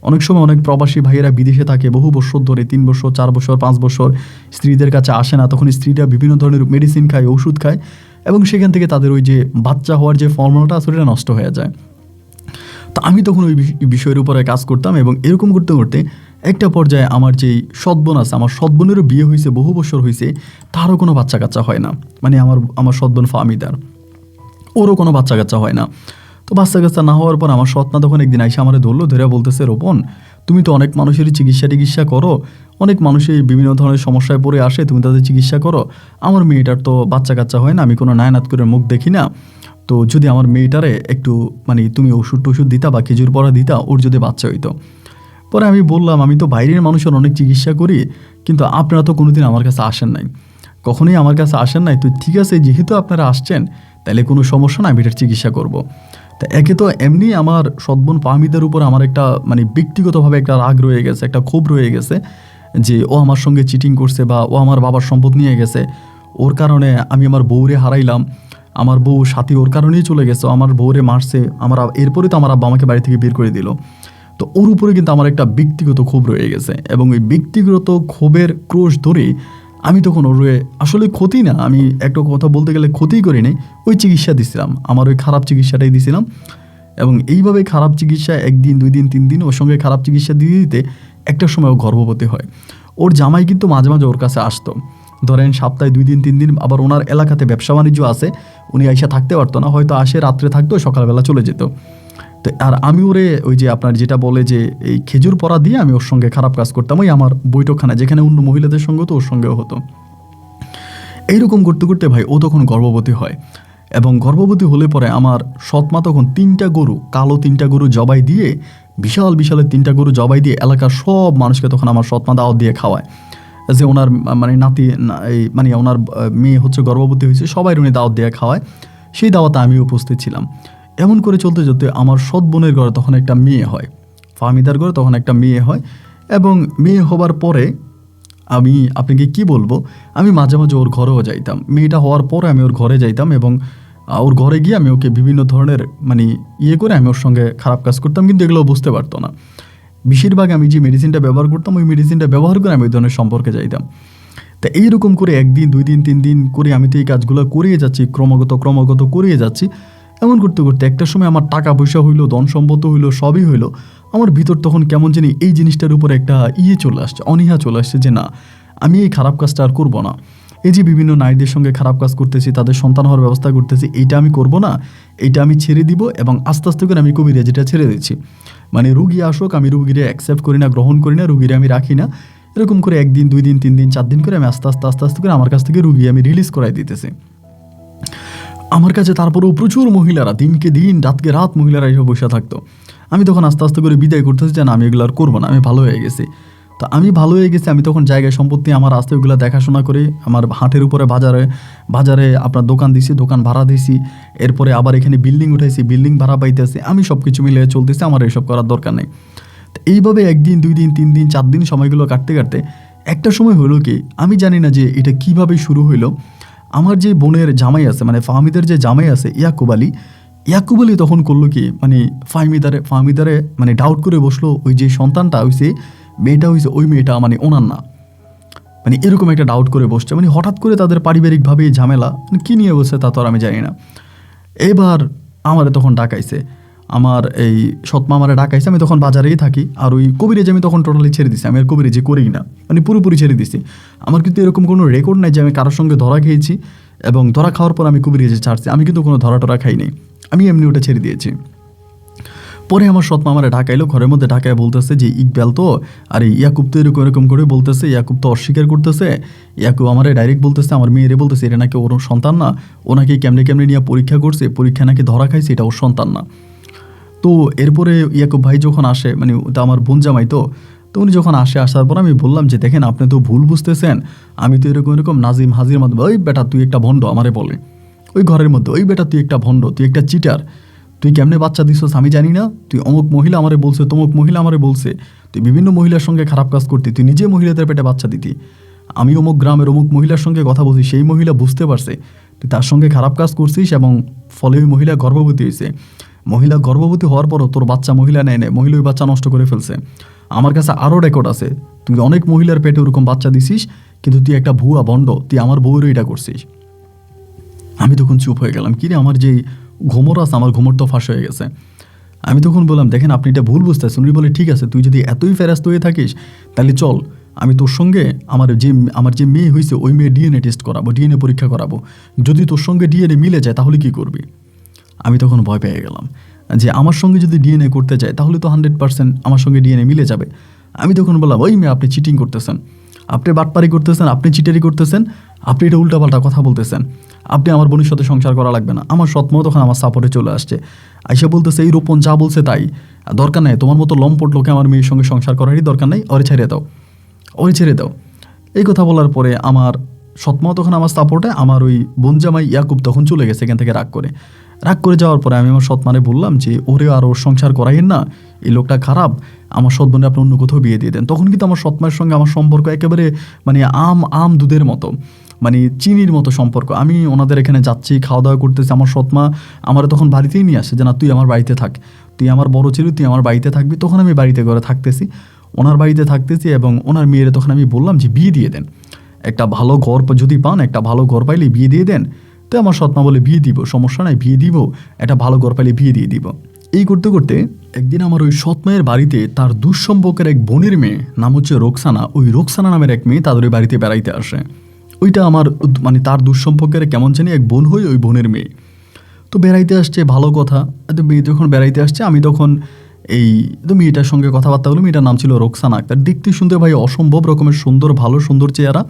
অনেক সময় অনেক প্রবাসী ভাইয়েরা বিদেশে থাকে বহু বছর ধরে, 3 বছর 4 বছর 5 বছর, স্ত্রীদের কাছে আসে না, তখন স্ত্রীরা বিভিন্ন ধরনের মেডিসিন খায়, ওষুধ খায়, এবং সেখান থেকে তাদের ওই যে বাচ্চা হওয়ার যে ফর্মুলাটা আসলে নষ্ট হয়ে যায়। তো আমি তখন ওই বিষয়ের উপরে কাজ করতাম, এবং এরকম করতে করতে একটা পর্যায়ে আমার যেই সৎবোন আছে, আমার সৎবোনেরও বিয়ে হয়েছে, বহু বছর হয়েছে, তারও কোনো বাচ্চা কাচ্চা হয় না, মানে আমার সৎবোন ফাহমিদার, ওরও কোনো বাচ্চা কাচ্চা হয় না। তো বাচ্চা কাচ্চা না হওয়ার পর আমার সৎ মা তখন একদিন আইসা আমারে ধরে বলতেছে, রোপণ তুমি তো অনেক মানুষেরই চিকিৎসা করো, অনেক মানুষই বিভিন্ন ধরনের সমস্যায় পড়ে আসে, তুমি তাদের চিকিৎসা করো, আমার মেয়েটার তো বাচ্চা কাচ্চা হয় না, আমি কোনো নায়নাত করে মুখ দেখি না, তো যদি আমার মেয়েটারে একটু মানে তুমি ওষুধ দিতা বা খেজুর পড়া দিতা, ওর যদি বাচ্চা হইতো। পরে আমি বললাম, আমি তো বাইরের মানুষের অনেক চিকিৎসা করি, কিন্তু আপনারা তো কোনোদিন আমার কাছে আসেন নাই, কখনোই আমার কাছে আসেন নাই, তো ঠিক আছে যেহেতু আপনারা আসছেন তাহলে কোনো সমস্যা না, আমি এটার চিকিৎসা করব। তা একে তো এমনি আমার সৎবোন ফাহমিদের উপর আমার একটা মানে ব্যক্তিগতভাবে একটা রাগ রয়ে গেছে, একটা ক্ষোভ রয়ে গেছে, যে ও আমার সঙ্গে চিটিং করছে, বা ও আমার বাবার সম্পদ নিয়ে গেছে, ওর কারণে আমি আমার বউরে হারাইলাম, আমার বউ সাথী ওর কারণেই চলে গেছে, আমার বউরে মারছে, এরপরে তো আমার আব্বা আমাকে বাড়ি থেকে বের করে দিল। তো ওর উপরে কিন্তু আমার একটা ব্যক্তিগত ক্ষোভ রয়ে গেছে, এবং ওই ব্যক্তিগত ক্ষোভের ক্রোশ ধরে আমি তখন ওর আসলে ক্ষতি না, আমি একটা কথা বলতে গেলে ক্ষতিই করি নাই, ওই চিকিৎসা দিছিলাম, আমার ওই খারাপ চিকিৎসাটাই দিছিলাম। এবং এইভাবে খারাপ চিকিৎসা 1 দিন 2 দিন 3 দিন ওর সঙ্গে খারাপ চিকিৎসা দিতে দিতে একটা সময় ও গর্ভবতী হয়। ওর জামাই কিন্তু মাঝে মাঝে ওর কাছে আসতো, ধরেন সপ্তাহে 2 দিন 3 দিন, আবার ওনার এলাকাতে ব্যবসা বাণিজ্য আছে, উনি আইসা থাকতে পারতো না, হয়তো আসে রাত্রে থাকতো, সকালবেলা চলে যেত। তো আর আমি ওরে ওই যে আপনার যেটা বলে যে এই খেজুর পরা দিয়ে আমি ওর সঙ্গে খারাপ কাজ করতাম, ওই আমার বৈঠকখানা যেখানে অন্য মহিলাদের সঙ্গে তো ওর সঙ্গেও হতো। এইরকম করতে করতে ভাই ও তখন গর্ভবতী হয়, এবং গর্ভবতী হলে পরে আমার সৎমা তখন 3টা গরু, কালো 3টা গরু জবাই দিয়ে, বিশাল বিশালের 3টা গরু জবাই দিয়ে এলাকার সব মানুষকে তখন আমার সৎমা দাওয়াত দিয়ে খাওয়ায়, যে ওনার মানে নাতি এই মানে ওনার মেয়ে হচ্ছে গর্ভবতী হয়েছে, সবাই উনি দাওয়াত দিয়ে খাওয়ায়। সেই দাওয়াতে আমি উপস্থিত ছিলাম। এমন করে চলতে চলতে আমার সৎ বোনের ঘরে তখন একটা মেয়ে হয়, ফাহমিদার ঘরে তখন একটা মেয়ে হয়। এবং মেয়ে হবার পরে আমি আপনাকে কি বলবো, আমি মাঝে মাঝে ওর ঘরেও যাইতাম, মেয়েটা হওয়ার পরে আমি ওর ঘরে যাইতাম, এবং ওর ঘরে গিয়ে আমি ওকে বিভিন্ন ধরনের মানে করে আমি ওর সঙ্গে খারাপ কাজ করতাম, কিন্তু এগুলো বুঝতে পারতো না। বেশিরভাগ আমি যে মেডিসিনটা ব্যবহার করতাম, ওই মেডিসিনটা ব্যবহার করে আমি ওই ধরনের সম্পর্কে যাইতাম। তা এইরকম করে 1 দিন 2 দিন 3 দিন করে আমি তো এই কাজগুলো করিয়ে যাচ্ছি, ক্রমাগত করিয়ে যাচ্ছি। এমন করতে করতে একটা সময় আমার টাকা পয়সা হইলো, ধন সম্পদ হইলো, সবই হইলো, আমার ভিতর তখন কেমন জানি এই জিনিসটার উপরে একটা চলে আসছে, অনীহা চলে আসছে, যে না, আমি এই খারাপ কাজটা আর করবো না। এই যে বিভিন্ন নারীদের সঙ্গে খারাপ কাজ করতেছি, তাদের সন্তান হওয়ার ব্যবস্থা করতেছি, এইটা আমি করব না, এইটা আমি ছেড়ে দিব। এবং আস্তে আস্তে করে আমি কবিরাজিটা ছেড়ে দিচ্ছি, মানে রুগী আসুক আমি রুগীরে অ্যাকসেপ্ট করি না, গ্রহণ করি না, রুগীরে আমি রাখি না। এরকম করে 1 দিন 2 দিন 3 দিন 4 দিন করে আমি আস্তে আস্তে করে আমার কাছ থেকে রুগী আমি রিলিজ করাই দিতেছি। আমার কাছে তারপরেও প্রচুর মহিলারা, দিনকে দিন রাতকে রাত মহিলারা এসে বসে থাকতো। আমি তখন আস্তে আস্তে করে বিদায় করতেছি, যে না, আমি এগুলো আর করবো না, আমি ভালো হয়ে গেছি। তো আমি ভালো হয়ে গেছি, আমি তখন জায়গায় সম্পত্তি আমার আসতে ওইগুলো দেখাশোনা করে, আমার হাটের উপরে বাজারে আপনার দোকান দিছি, দোকান ভাড়া দিছি, এরপরে আবার এখানে বিল্ডিং উঠাইছি, বিল্ডিং ভাড়া পাইতেছি, আমি সব কিছু মিলিয়ে চলতেছি, আমার এইসব করার দরকার নেই। তো এইভাবে 1 দিন 2 দিন 3 দিন 4 দিন সময়গুলো কাটতে কাটতে একটা সময় হলো কি, আমি জানি না যে এটা কিভাবে শুরু হইলো। আমার যে বোনের জামাই আছে, মানে ফাহমিদের যে জামাই আছে ইয়াকুব আলী তখন করলো কি, মানে ফাহমিদারে মানে ডাউট করে বসলো, ওই যে সন্তানটা হয়েছে, মেয়েটা হয়েছে, ওই মেয়েটা মানে ওনার না, মানে এরকম একটা ডাউট করে বসছে। মানে হঠাৎ করে তাদের পারিবারিকভাবে ঝামেলা, মানে কী নিয়ে বসছে তা তো আর আমি জানি না। এবার আমারে তখন ডাকাইছে, আমার এই সৎমা আমারে ডাকাইছে, আমি তখন বাজারেই থাকি, আর ওই কবিরাজি আমি তখন টোটালি ছেড়ে দিছি, আমি আর কবিরাজি করি না, মানে পুরোপুরি ছেড়ে দিছি। আমার কিন্তু এরকম কোনো রেকর্ড নাই যে আমি কারোর সঙ্গে ধরা খেয়েছি, এবং ধরা খাওয়ার পর আমি কবিরাজি ছাড়ছি, আমি কিন্তু কোনো ধরা টরা খাই নাই, আমি এমনি ওটা ছেড়ে দিয়েছি। পরে আমার সৎমা আমারে ঢাকাইলো, ঘরের মধ্যে ঢাকায় বলতেছে যে ইকবাল তো, আর ইয়াকুব তো এরকম করে বলতেছে, ইয়াকুব তো অস্বীকার করতেছে, ইয়াকুব আমারে ডাইরেক্ট বলতেছে, আমার মেয়েরে বলতেছে এটা নাকি ওর সন্তান না, ও নাকি কেমনে নিয়ে পরীক্ষা করছে, পরীক্ষা নাকি ধরা খাইছে, এটা ওর সন্তান না। তো এরপরে ইয়াকুব ভাই যখন আসে, মানে ওটা আমার বোন জামাই, তো উনি যখন আসার পর আমি বললাম যে দেখেন, আপনি তো ভুল বুঝতেছেন, আমি তো এরকম নাজিম হাজির মাধ্যমে, ওই বেটা তুই একটা ভণ্ড, আমারে বলে ওই ঘরের মধ্যে, ওই বেটা তুই একটা ভণ্ড, তুই একটা চিটার, তুই কেমনে বাচ্চা দিছস আমি জানি না, তুই অমুক মহিলা আমারে বলছে, তমুক মহিলা আমারে বলছে, তুই বিভিন্ন মহিলার সঙ্গে খারাপ কাজ করতি, তুই নিজে মহিলাদের পেটে বাচ্চা দিতি, আমি অমুক গ্রামের অমুক মহিলার সঙ্গে কথা বলছি, সেই মহিলা বুঝতে পারছে তুই তার সঙ্গে খারাপ কাজ করছিস, এবং ফলে ওই মহিলা গর্ভবতী হয়েছে। মহিলা গর্ভবতী হওয়ার পরও তোর বাচ্চা মহিলা নেয়, মহিলা ওই বাচ্চা নষ্ট করে ফেলছে। আমার কাছে আরও রেকর্ড আছে, তুই অনেক মহিলার পেটে ওরকম বাচ্চা দিছিস, কিন্তু তুই একটা ভুয়া ভণ্ড, তুই আমার বউয়েরও এটা করছিস। আমি তখন চুপ হয়ে গেলাম, কিরে আমার যেই ঘুমর আছে, আমার ঘুমর তো ফাঁস হয়ে গেছে। আমি তখন বললাম দেখেন, আপনি এটা ভুল বুঝতেছেন। উনি বলে ঠিক আছে, তুই যদি এতই ফেরাস্ত হয়ে থাকিস, তাহলে চল, আমি তোর সঙ্গে আমার যে মেয়ে হয়েছে ওই মেয়ে ডিএনএ টেস্ট করাবো, ডিএনএ পরীক্ষা করাবো, যদি তোর সঙ্গে ডিএনএ মিলে যায় তাহলে কি করবি। আমি তখন ভয় পেয়ে গেলাম যে আমার সঙ্গে যদি ডিএনএ করতে যায় তাহলে তো 100% আমার সঙ্গে ডিএনএ মিলে যাবে। আমি তখন বললাম, ওই মেয়ে, আপনি চিটিং করতেছেন, আপনি বাটপারি করতেছেন, আপনি চিটারি করতেছেন, আপনি এটা উল্টাপাল্টা কথা বলতেছেন, আপনি আমার বোনের সাথে সংসার করা লাগবে না। আমার সৎমাও তখন আমার সাপোর্টে চলে আসছে, আইসা বলতেছে এই রোপণ যা বলছে তাই, দরকার নাই তোমার মতো লম্পট লোকে আমার মেয়ের সঙ্গে সংসার করারই দরকার নাই, ওরে ছেড়ে দাও। এই কথা বলার পরে আমার সৎমাও তখন আমার সাপোর্টে, আমার ওই বোনজামাই ইয়াকুব তখন চলে গেছে এখান থেকে রাগ করে যাওয়ার পরে আমি আমার সৎমানে বললাম যে ওরে আর ওর সংসার করাইন না, এই লোকটা খারাপ, আমার সৎ বোনে আপনি অন্য কোথাও বিয়ে দিয়ে দেন। তখন কিন্তু আমার সৎমার সঙ্গে আমার সম্পর্ক একেবারে মানে আম দুধের মতো। মানে চিনির মতো সম্পর্ক। আমি ওনাদের এখানে যাচ্ছি, খাওয়া দাওয়া করতেছি, আমার সৎমা আমার তখন বাড়িতেই নিয়ে আসে যে না তুই আমার বাড়িতে থাক, তুই আমার বড় ছেলে, তুই আমার বাড়িতে থাকবি। তখন আমি বাড়িতে ঘরে থাকতেছি, ওনার বাড়িতে থাকতেছি, এবং ওনার মেয়ের তখন আমি বললাম যে বিয়ে দিয়ে দেন, একটা ভালো ঘর যদি পান, একটা ভালো ঘর পাইলে বিয়ে দিয়ে দেন। তো আমার সৎমা বলে বিয়ে দিব, সমস্যা নাই, বিয়ে দিব, একটা ভালো ঘর পাইলে বিয়ে দিয়ে দিব। এই করতে করতে একদিন আমার ওই সৎমায়ের বাড়িতে তার দুঃসম্পর্কের এক বোনের মেয়ে, নাম হচ্ছে রোকসানা, ওই রোকসানা নামের এক মেয়ে তাদের ওই বাড়িতে বেড়াইতে আসে। ওইটা আমার মানে তার দুঃসম্পর্কের কেমন জানি এক বোন হই ওই বোনের মেয়ে। তো বেড়াইতে আসছে, ভালো কথা। তো মেয়ে যখন বেড়াইতে আসছে, আমি তখন এই তো মেয়েটার সঙ্গে কথাবার্তা হলো। মেয়েটার নাম ছিল রোকসানা আক্তার। দেখতে শুনতে ভাই অসম্ভব রকমের সুন্দর, ভালো সুন্দর চেহারা।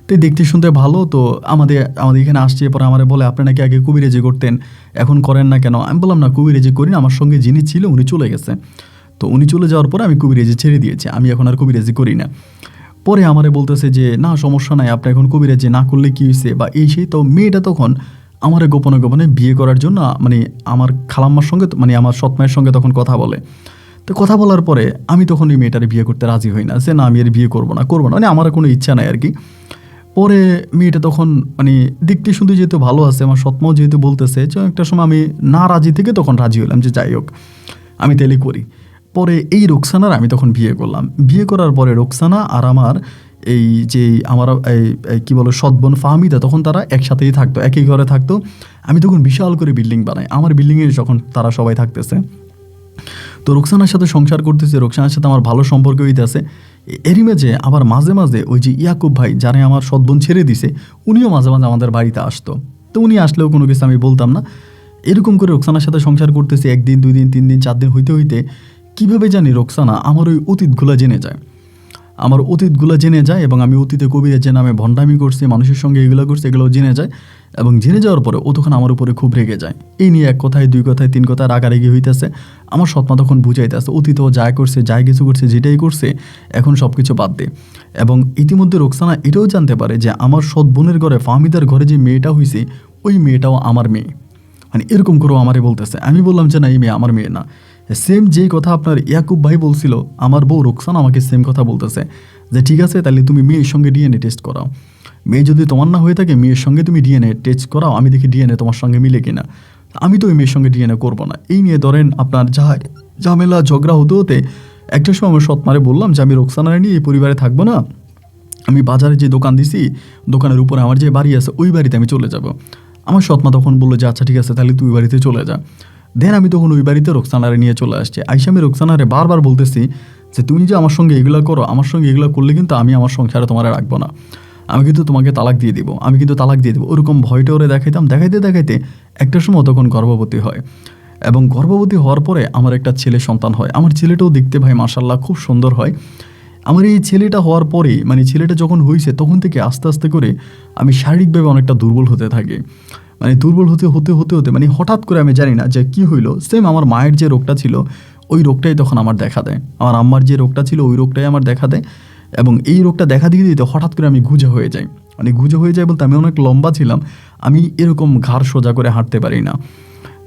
তো দেখতে শুনতে ভালো। তো আমাদের এখানে আসছে, পরে আমারে বলে আপনি নাকি আগে কবিরাজি করতেন, এখন করেন না কেন? আমি বললাম না কবিরাজি করি না, আমার সঙ্গে যিনি ছিল উনি চলে গেছে। তো উনি চলে যাওয়ার পরে আমি কবিরাজি ছেড়ে দিয়েছি, আমি এখন আর কবিরাজি করি না। পরে আমারে বলতেছে যে না সমস্যা নাই, আপনি এখন কবিরাজি না করলে কী হয়েছে বা এই সেই। তো মেয়েটা তখন আমারে গোপনে গোপনে বিয়ে করার জন্য মানে আমার খালাম্মার সঙ্গে মানে আমার সৎমায়ের সঙ্গে তখন কথা বলে। তো কথা বলার পরে আমি তখন ওই মেয়েটারে বিয়ে করতে রাজি হই না, যে না আমি এর বিয়ে করবো না মানে আমার কোনো ইচ্ছা নাই আর কি। পরে মেয়েটা তখন মানে দেখতে শুনতে যেহেতু ভালো আছে, আমার সৎমাও যেহেতু বলতেছে, যে একটা সময় আমি না রাজি থেকে তখন রাজি হলাম যে যাই হোক আমি তেলে করি। পরে এই রোকসানার আমি তখন বিয়ে করলাম। বিয়ে করার পরে রোকসানা আর আমার এই যে আমার এই কী বলো সৎ বোন ফাহমিদা, তখন তারা একসাথেই থাকতো, একই ঘরে থাকতো। আমি তখন বিশাল করে বিল্ডিং বানাই, আমার বিল্ডিংয়ে যখন তারা সবাই থাকতেছে। তো রোকসানার সাথে সংসার করতেছে, রোকসানার সাথে আমার ভালো সম্পর্ক হইতেছে। এরই মাঝে আবার মাঝে মাঝে ওই যে ইয়াকুব ভাই, যারা আমার সৎ বোন ছেড়ে দিছে, উনিও মাঝে মাঝে আমাদের বাড়িতে আসতো। তো উনি আসলেও কোনো কিছু আমি বলতাম না। এরকম করে রোকসানার সাথে সংসার করতেছি, 1 দিন 2 দিন 3 দিন 4 দিন হইতে হইতে কীভাবে জানি রোকসানা আমার ওই অতীতগুলো জেনে যায়, এবং আমি অতীতে কবিরাজের নামে ভণ্ডামি করছি, মানুষের সঙ্গে এগুলো করছি, এগুলো জেনে যায়। এবং জেনে যাওয়ার পরে ও তখন আমার উপরে খুব রেগে যায়। এই নিয়ে 1 কথায় 2 কথায় 3 কথায় রাগারাগি হইতেছে। আমার সৎমা তখন বুঝাইতেছে অতীতে ও যা করছে, যাই কিছু করছে, যেটাই করছে, এখন সব কিছু বাদ দে। এবং ইতিমধ্যে রোকসানা এটাও জানতে পারে যে আমার সৎ বোনের ঘরে, ফাহমিদার ঘরে যে মেয়েটা হয়েছে, ওই মেয়েটাও আমার মেয়ে। মানে এরকম করেও আমারে বলতেছে। আমি বললাম যে না, এই মেয়ে আমার মেয়ে না। সেম যেই কথা আপনার ইয়াকুব ভাই বলছিল, আমার বউ রোকসানা আমাকে সেম কথা বলতেছে যে ঠিক আছে তাহলে তুমি মেয়ের সঙ্গে ডিএনএ টেস্ট করাও, মেয়ে যদি তোমার না হয়ে থাকে মেয়ের সঙ্গে তুমি ডিএনএ টেস্ট করাও, আমি দেখি ডিএনএ তোমার সঙ্গে মিলে কিনা। আমি তো ওই মেয়ের সঙ্গে ডিএনএ করবো না। এই নিয়ে ধরেন আপনার ঝামেলা ঝগড়া হতে হতে একটা সময় আমার সৎমারে বললাম যে আমি রোকসানারে নিয়ে এই পরিবারে থাকবো না, আমি বাজারে যে দোকান দিছি, দোকানের উপরে আমার যে বাড়ি আছে ওই বাড়িতে আমি চলে যাব। আমার সৎমা তখন বললো যে আচ্ছা ঠিক আছে তাহলে তুই ওই বাড়িতে চলে যা। দেন আমি তখন ওই বাড়িতে রোকসানারে নিয়ে চলে আসছি। আইসা আমি রোকসানারে বারবার বলতেছি যে তুমি যে আমার সঙ্গে এগুলো করো, আমার সঙ্গে এগুলো করলে কিন্তু আমি আমার সংসারে তোমার রাখবো না, আমি কিন্তু তোমাকে তালাক দিয়ে দিব, ওরকম ভয়টা ওরে দেখাইতে একটা সময় তখন গর্ভবতী হয়। এবং গর্ভবতী হওয়ার পরে আমার একটা ছেলে সন্তান হয়। আমার ছেলেটাও দেখতে ভাই মাশাআল্লাহ খুব সুন্দর হয়। আমার এই ছেলেটা হওয়ার পরে মানে ছেলেটা যখন হয়েছে তখন থেকে আস্তে আস্তে করে আমি শারীরিকভাবে অনেকটা দুর্বল হতে থাকি। মানে দুর্বল হতে মানে হঠাৎ করে আমি জানি না যে কি হইলো, সেম আমার মায়ের যে রোগটা ছিল ওই রোগটাই তখন আমার দেখা দেয়, আমার আম্মার যে রোগটা ছিল ওই রোগটাই আমার দেখা দেয়। এবং এই রোগটা দেখা দিতে হঠাৎ করে আমি গুজা হয়ে যাই। মানে গুজা হয়ে যায় বলতে আমি অনেক লম্বা ছিলাম, আমি এরকম ঘাড় সোজা করে হাঁটতে পারি না।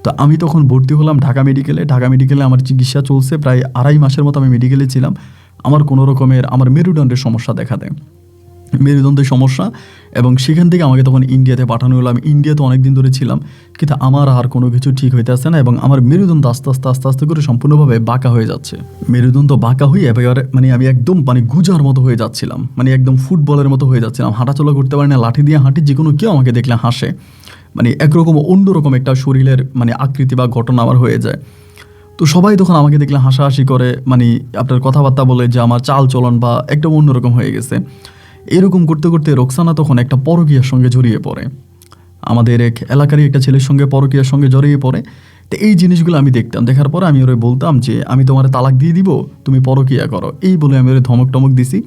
তো আমি তখন ভর্তি হলাম ঢাকা মেডিকেলে। আমার চিকিৎসা চলছে প্রায় 2.5 মাসের মতো আমি মেডিকেলে ছিলাম। আমার কোনো রকমের আমার মেরুদণ্ডের সমস্যা দেখা দেয়, মেরুদণ্ডের সমস্যা। এবং সেখান থেকে আমাকে তখন ইন্ডিয়াতে পাঠানো হলো। আমি ইন্ডিয়াতে অনেক দিন ধরে ছিলাম, কিন্তু আমার আর কোনো কিছু ঠিক হইতে আসছে না। এবং আমার মেরুদণ্ড আস্তে আস্তে করে সম্পূর্ণভাবে বাঁকা হয়ে যাচ্ছে। মেরুদণ্ড বাঁকা হয়ে এবারে মানে আমি একদম মানে গুজার মতো হয়ে যাচ্ছিলাম, মানে একদম ফুটবলের মতো হয়ে যাচ্ছিলাম। হাঁটাচলা করতে পারি না, লাঠি দিয়ে হাঁটি, যে কোনো কেউ আমাকে দেখলে হাসে। মানে একরকম অন্যরকম একটা শরীরের মানে আকৃতি বা ঘটনা আমার হয়ে যায়। তো সবাই তখন আমাকে দেখলে হাসাহাসি করে, মানে আপনার কথাবার্তা বলে যে আমার চাল চলন বা একদম অন্যরকম হয়ে গেছে। এরকম করতে করতে রোকসানা তখন একটা পরকীয়ার সঙ্গে জড়িয়ে পড়ে, আমাদের এক এলাকারই একটা ছেলের সঙ্গে পরকীয়ার সঙ্গে জড়িয়ে পড়ে। তো এই জিনিসগুলো আমি দেখতাম, দেখার পরে আমি ওরে বলতাম যে আমি তোমার তালাক দিয়ে দিব, তুমি পরকীয়া করো, এই বলে আমি ওরে ধমক টমক দিছি।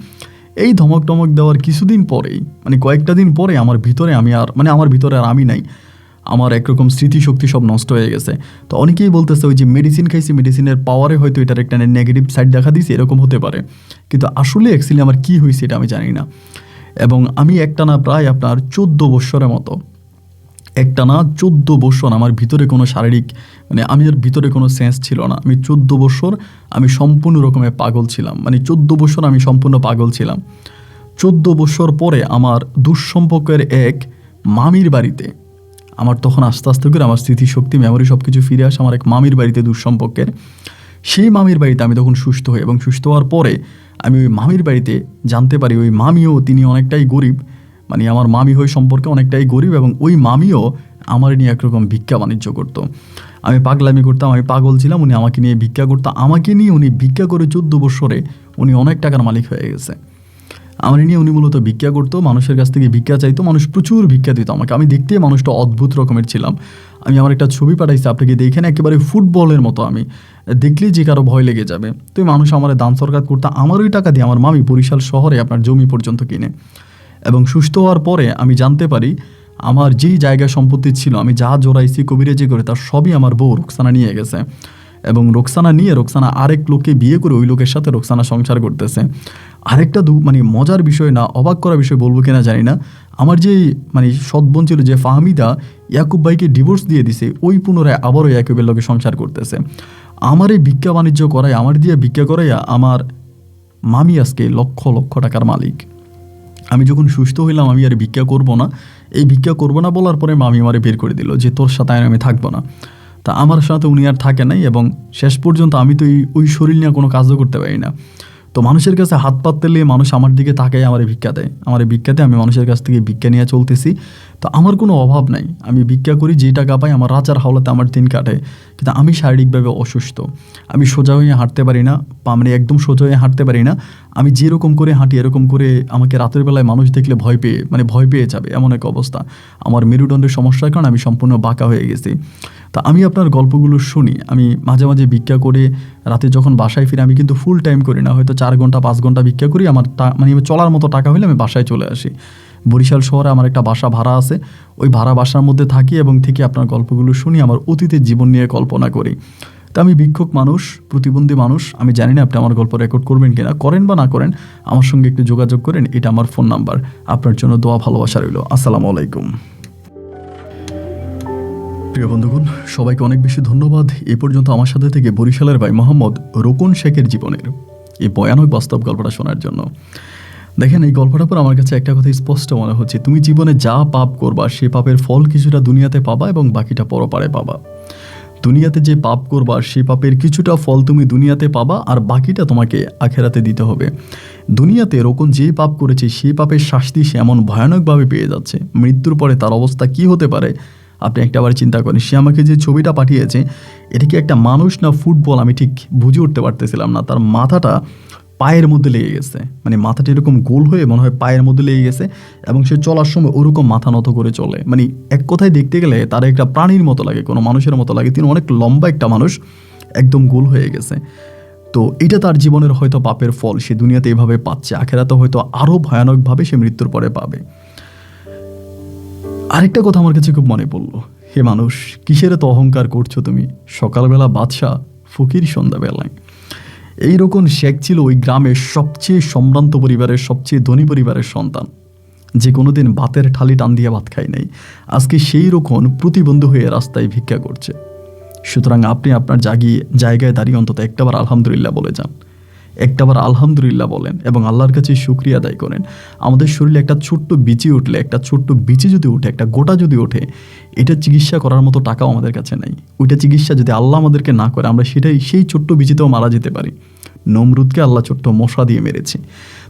এই ধমক টমক দেওয়ার কিছুদিন পরেই মানে কয়েকটা দিন পরে আমার ভিতরে আর আমি নাই, আমার একরকম স্মৃতিশক্তি সব নষ্ট হয়ে গেছে। তো অনেকেই বলতেছে ওই যে মেডিসিন খাইছি, মেডিসিনের পাওয়ারে হয়তো এটার একটা নেগেটিভ সাইড দেখা দিয়েছে, এরকম হতে পারে। কিন্তু আসলে অ্যাকচুয়ালি আমার কী হয়েছে এটা আমি জানি না। এবং আমি একটানা প্রায় আপনার 14 বৎসরের মতো, একটানা 14 বৎসর আমার ভিতরে কোনো শারীরিক মানে আমার ভিতরে কোনো সেন্স ছিল না। আমি 14 বৎসর আমি সম্পূর্ণ রকমের পাগল ছিলাম, মানে 14 বৎসর আমি সম্পূর্ণ পাগল ছিলাম। 14 বছর পরে আমার দুঃসম্পর্কের এক মামির বাড়িতে, আমার তখন আস্তে আস্তে করে আমার স্মৃতিশক্তি, মেমোরি সব কিছু ফিরে আসে আমার এক মামির বাড়িতে দুঃসম্পর্কের। সেই মামির বাড়িতে আমি তখন সুস্থ হই এবং সুস্থ হওয়ার পরে আমি ওই মামির বাড়িতে জানতে পারি ওই মামিও তিনি অনেকটাই গরিব, মানে আমার মামি হয়ে সম্পর্কে অনেকটাই গরিব, এবং ওই মামিও আমার নিয়ে একরকম ভিক্ষা বাণিজ্য করতো। আমি পাগলামি করতাম, আমি পাগল ছিলাম, উনি আমাকে নিয়ে ভিক্ষা করতো। আমাকে নিয়ে উনি ভিক্ষা করে 14 বছরে উনি অনেক টাকার মালিক হয়ে গেছে। আমার নিয়ে উনি মূলত ভিক্ষা করতো, মানুষের কাছ থেকে ভিক্ষা চাইতো, মানুষ প্রচুর ভিক্ষা দিত আমাকে। আমি দেখতে মানুষটা অদ্ভুত রকমের ছিলাম। আমি আমার একটা ছবি পাঠাইছি আপনাকে, দেখেন একেবারে ফুটবলের মতো, আমি দেখলেই যে কারো ভয় লেগে যাবে। তো মানুষ আমার দান সরকার করতো, আমার ওই টাকা দিয়ে আমার মামি বরিশাল শহরে আপনার জমি পর্যন্ত কিনে। এবং সুস্থ হওয়ার পরে আমি জানতে পারি আমার যেই জায়গা সম্পত্তি ছিল, আমি যা জোড়াইছি কবিরাজি করে, তার সবই আমার বউ রোকসানা নিয়ে গেছে। এবং রোকসানা আরেক লোককে বিয়ে করে ওই লোকের সাথে রোকসানা সংসার করতেছে। আরেকটা মানে মজার বিষয় না অবাক করা বিষয় বলবো কিনা জানি না, আমার যে মানে সৎ বোন ছিল যে ফাহমিদা, ইয়াকুব ভাইকে ডিভোর্স দিয়ে দিছে, ওই পুনরায় আবারও ইয়াকুবের লোকে সংসার করতেছে। আমার এই ভিক্ষা বাণিজ্য করাই, আমার দিয়ে ভিক্ষা করাইয়া আমার মামি আজকে লক্ষ লক্ষ টাকার মালিক। আমি যখন সুস্থ হইলাম আমি আর ভিক্ষা করবো না, এই ভিক্ষা করবো না বলার পরে মামি আমারে বের করে দিল যে তোর সাথে আমি থাকবো না। তা আমার সাথে উনি আর থাকে নাই, এবং শেষ পর্যন্ত আমি তো ওই শরীর নিয়ে কোনো কাজও করতে পারি না। তো মানুষের কাছে হাত পাততে নিয়ে মানুষ আমার দিকে তাকায়, আমার ভিক্ষা দেয়, আমার ভিক্ষাতে আমি মানুষের কাছ থেকে ভিক্ষা নিয়ে চলতেছি। তো আমার কোনো অভাব নাই, আমি ভিক্ষা করি, যেই টাকা পাই আমার রাজার হাওলাতে আমার দিন কাটে। কিন্তু আমি শারীরিকভাবে অসুস্থ, আমি সোজা হয়ে হাঁটতে পারি না, মানে একদম সোজা হয়ে হাঁটতে পারি না। আমি যেরকম করে হাঁটি এরকম করে আমাকে রাতের বেলায় মানুষ দেখলে ভয় পেয়ে যাবে, এমন এক অবস্থা। আমার মেরুদণ্ডের সমস্যার কারণে আমি সম্পূর্ণ বাঁকা হয়ে গেছি। তা আমি আপনার গল্পগুলো শুনি, আমি মাঝে মাঝে ভিক্ষা করে রাতে যখন বাসায় ফিরে, আমি কিন্তু ফুল টাইম করি না, হয়তো 4 ঘন্টা 5 ঘন্টা ভিক্ষা করি, আমার মানে চলার মতো টাকা হলে আমি বাসায় চলে আসি। বরিশাল শহরে আমার একটা বাসা ভাড়া আছে, ওই ভাড়া বাসার মধ্যে থাকি এবং থেকে আপনার গল্পগুলো শুনি, আমার অতীতের জীবন নিয়ে কল্পনা করি। তা আমি ভিক্ষুক মানুষ, প্রতিবন্ধী মানুষ, আমি জানি না আপনি আমার গল্প রেকর্ড করবেন কিনা, করেন বা না করেন আমার সঙ্গে একটু যোগাযোগ করেন, এটা আমার ফোন নাম্বার। আপনার জন্য দোয়া ভালোবাসা রইল। আসসালামু আলাইকুম। প্রিয় বন্ধুগণ, সবাইকে অনেক বেশি ধন্যবাদ এ পর্যন্ত আমার সাথে থেকে বরিশালের ভাই মোহাম্মদ রোকন শেখের জীবনের এই ভয়ানক বাস্তব গল্পটা শোনার জন্য। দেখেন, এই গল্পটার পর আমার কাছে একটা কথা স্পষ্ট মনে হচ্ছে, তুমি জীবনে যা পাপ করবা সে পাপের ফল কিছুটা দুনিয়াতে পাবা এবং বাকিটা পরপারে পাবা। দুনিয়াতে যে পাপ করবা সে পাপের কিছুটা ফল তুমি দুনিয়াতে পাবা, আর বাকিটা তোমাকে আখেরাতে দিতে হবে। দুনিয়াতে রোকন যে পাপ করেছে সেই পাপের শাস্তি সে এমন ভয়ানকভাবে পেয়ে যাচ্ছে, মৃত্যুর পরে তার অবস্থা কি হতে পারে আপনি একটাবার চিন্তা করেন। সে আমাকে যে ছবিটা পাঠিয়েছে, এটা কি একটা মানুষ না ফুটবল আমি ঠিক বুঝে উঠতে পারতেছিলাম না। তার মাথাটা পায়ের মধ্যে লেগে গেছে, মানে মাথাটা এরকম গোল হয়ে মনে হয় পায়ের মধ্যে লেগে গেছে, এবং সে চলার সময় ওরকম মাথা নত করে চলে। মানে এক কথায় দেখতে গেলে তার একটা প্রাণীর মতো লাগে, কোনো মানুষের মতো লাগে। তিনি অনেক লম্বা একটা মানুষ, একদম গোল হয়ে গেছে। তো এটা তার জীবনের হয়তো পাপের ফল, সে দুনিয়াতে এভাবে পাচ্ছে, আখেরাতে হয়তো আরও ভয়ানকভাবে সে মৃত্যুর পরে পাবে। আরেকটা কথা আমার কাছে খুব মনে পড়লো, হে মানুষ, কিসের তো অহংকার করছো তুমি? সকালবেলা বাদশা, ফকির সন্ধ্যাবেলায়। এইরকম শেখ ছিল ওই গ্রামের সবচেয়ে সম্ভ্রান্ত পরিবারের, সবচেয়ে ধনী পরিবারের সন্তান, যে কোনোদিন ভাতের ঠালি টান দিয়ে ভাত খায় নাই। আজকে সেই রকম প্রতিবন্ধী হয়ে রাস্তায় ভিক্ষা করছে। সুতরাং আপনি আপনার জায়গায় দাঁড়িয়ে অন্তত একটাবার আলহামদুলিল্লাহ বলে যান, একটাবার আলহামদুলিল্লাহ বলেন এবং আল্লাহর কাছে শুকরিয়া আদায় করেন। আমাদের শরীরে একটা ছোট্ট বিচি উঠলে, একটা ছোট্ট বিচি যদি উঠে, একটা গোটা যদি ওঠে, এটা চিকিৎসা করার মতো টাকাও আমাদের কাছে নাই। ওইটা চিকিৎসা যদি আল্লাহ আমাদেরকে না করে, আমরা সেই ছোট্ট বিচিতেও মারা যেতে পারি। নমরুদকে আল্লাহ ছোট্ট মশা দিয়ে মেরেছে।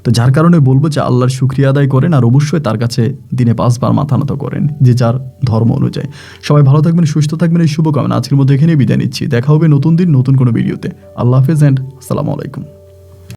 তো যার কারণে বলবো যে আল্লাহর শুকরিয়া আদায় করেন, আর অবশ্যই তার কাছে দিনে 5 বার মাথা নত করেন, যে যার ধর্ম অনুযায়ী। সবাই ভালো থাকবেন, সুস্থ থাকবেন, এই শুভকামনা। আজকের মধ্যে এখানেই বিদায় নিচ্ছি। দেখা হবে নতুন দিন নতুন কোনো ভিডিওতে। আল্লাহ হাফেজ অ্যান্ড আসসালামু আলাইকুম।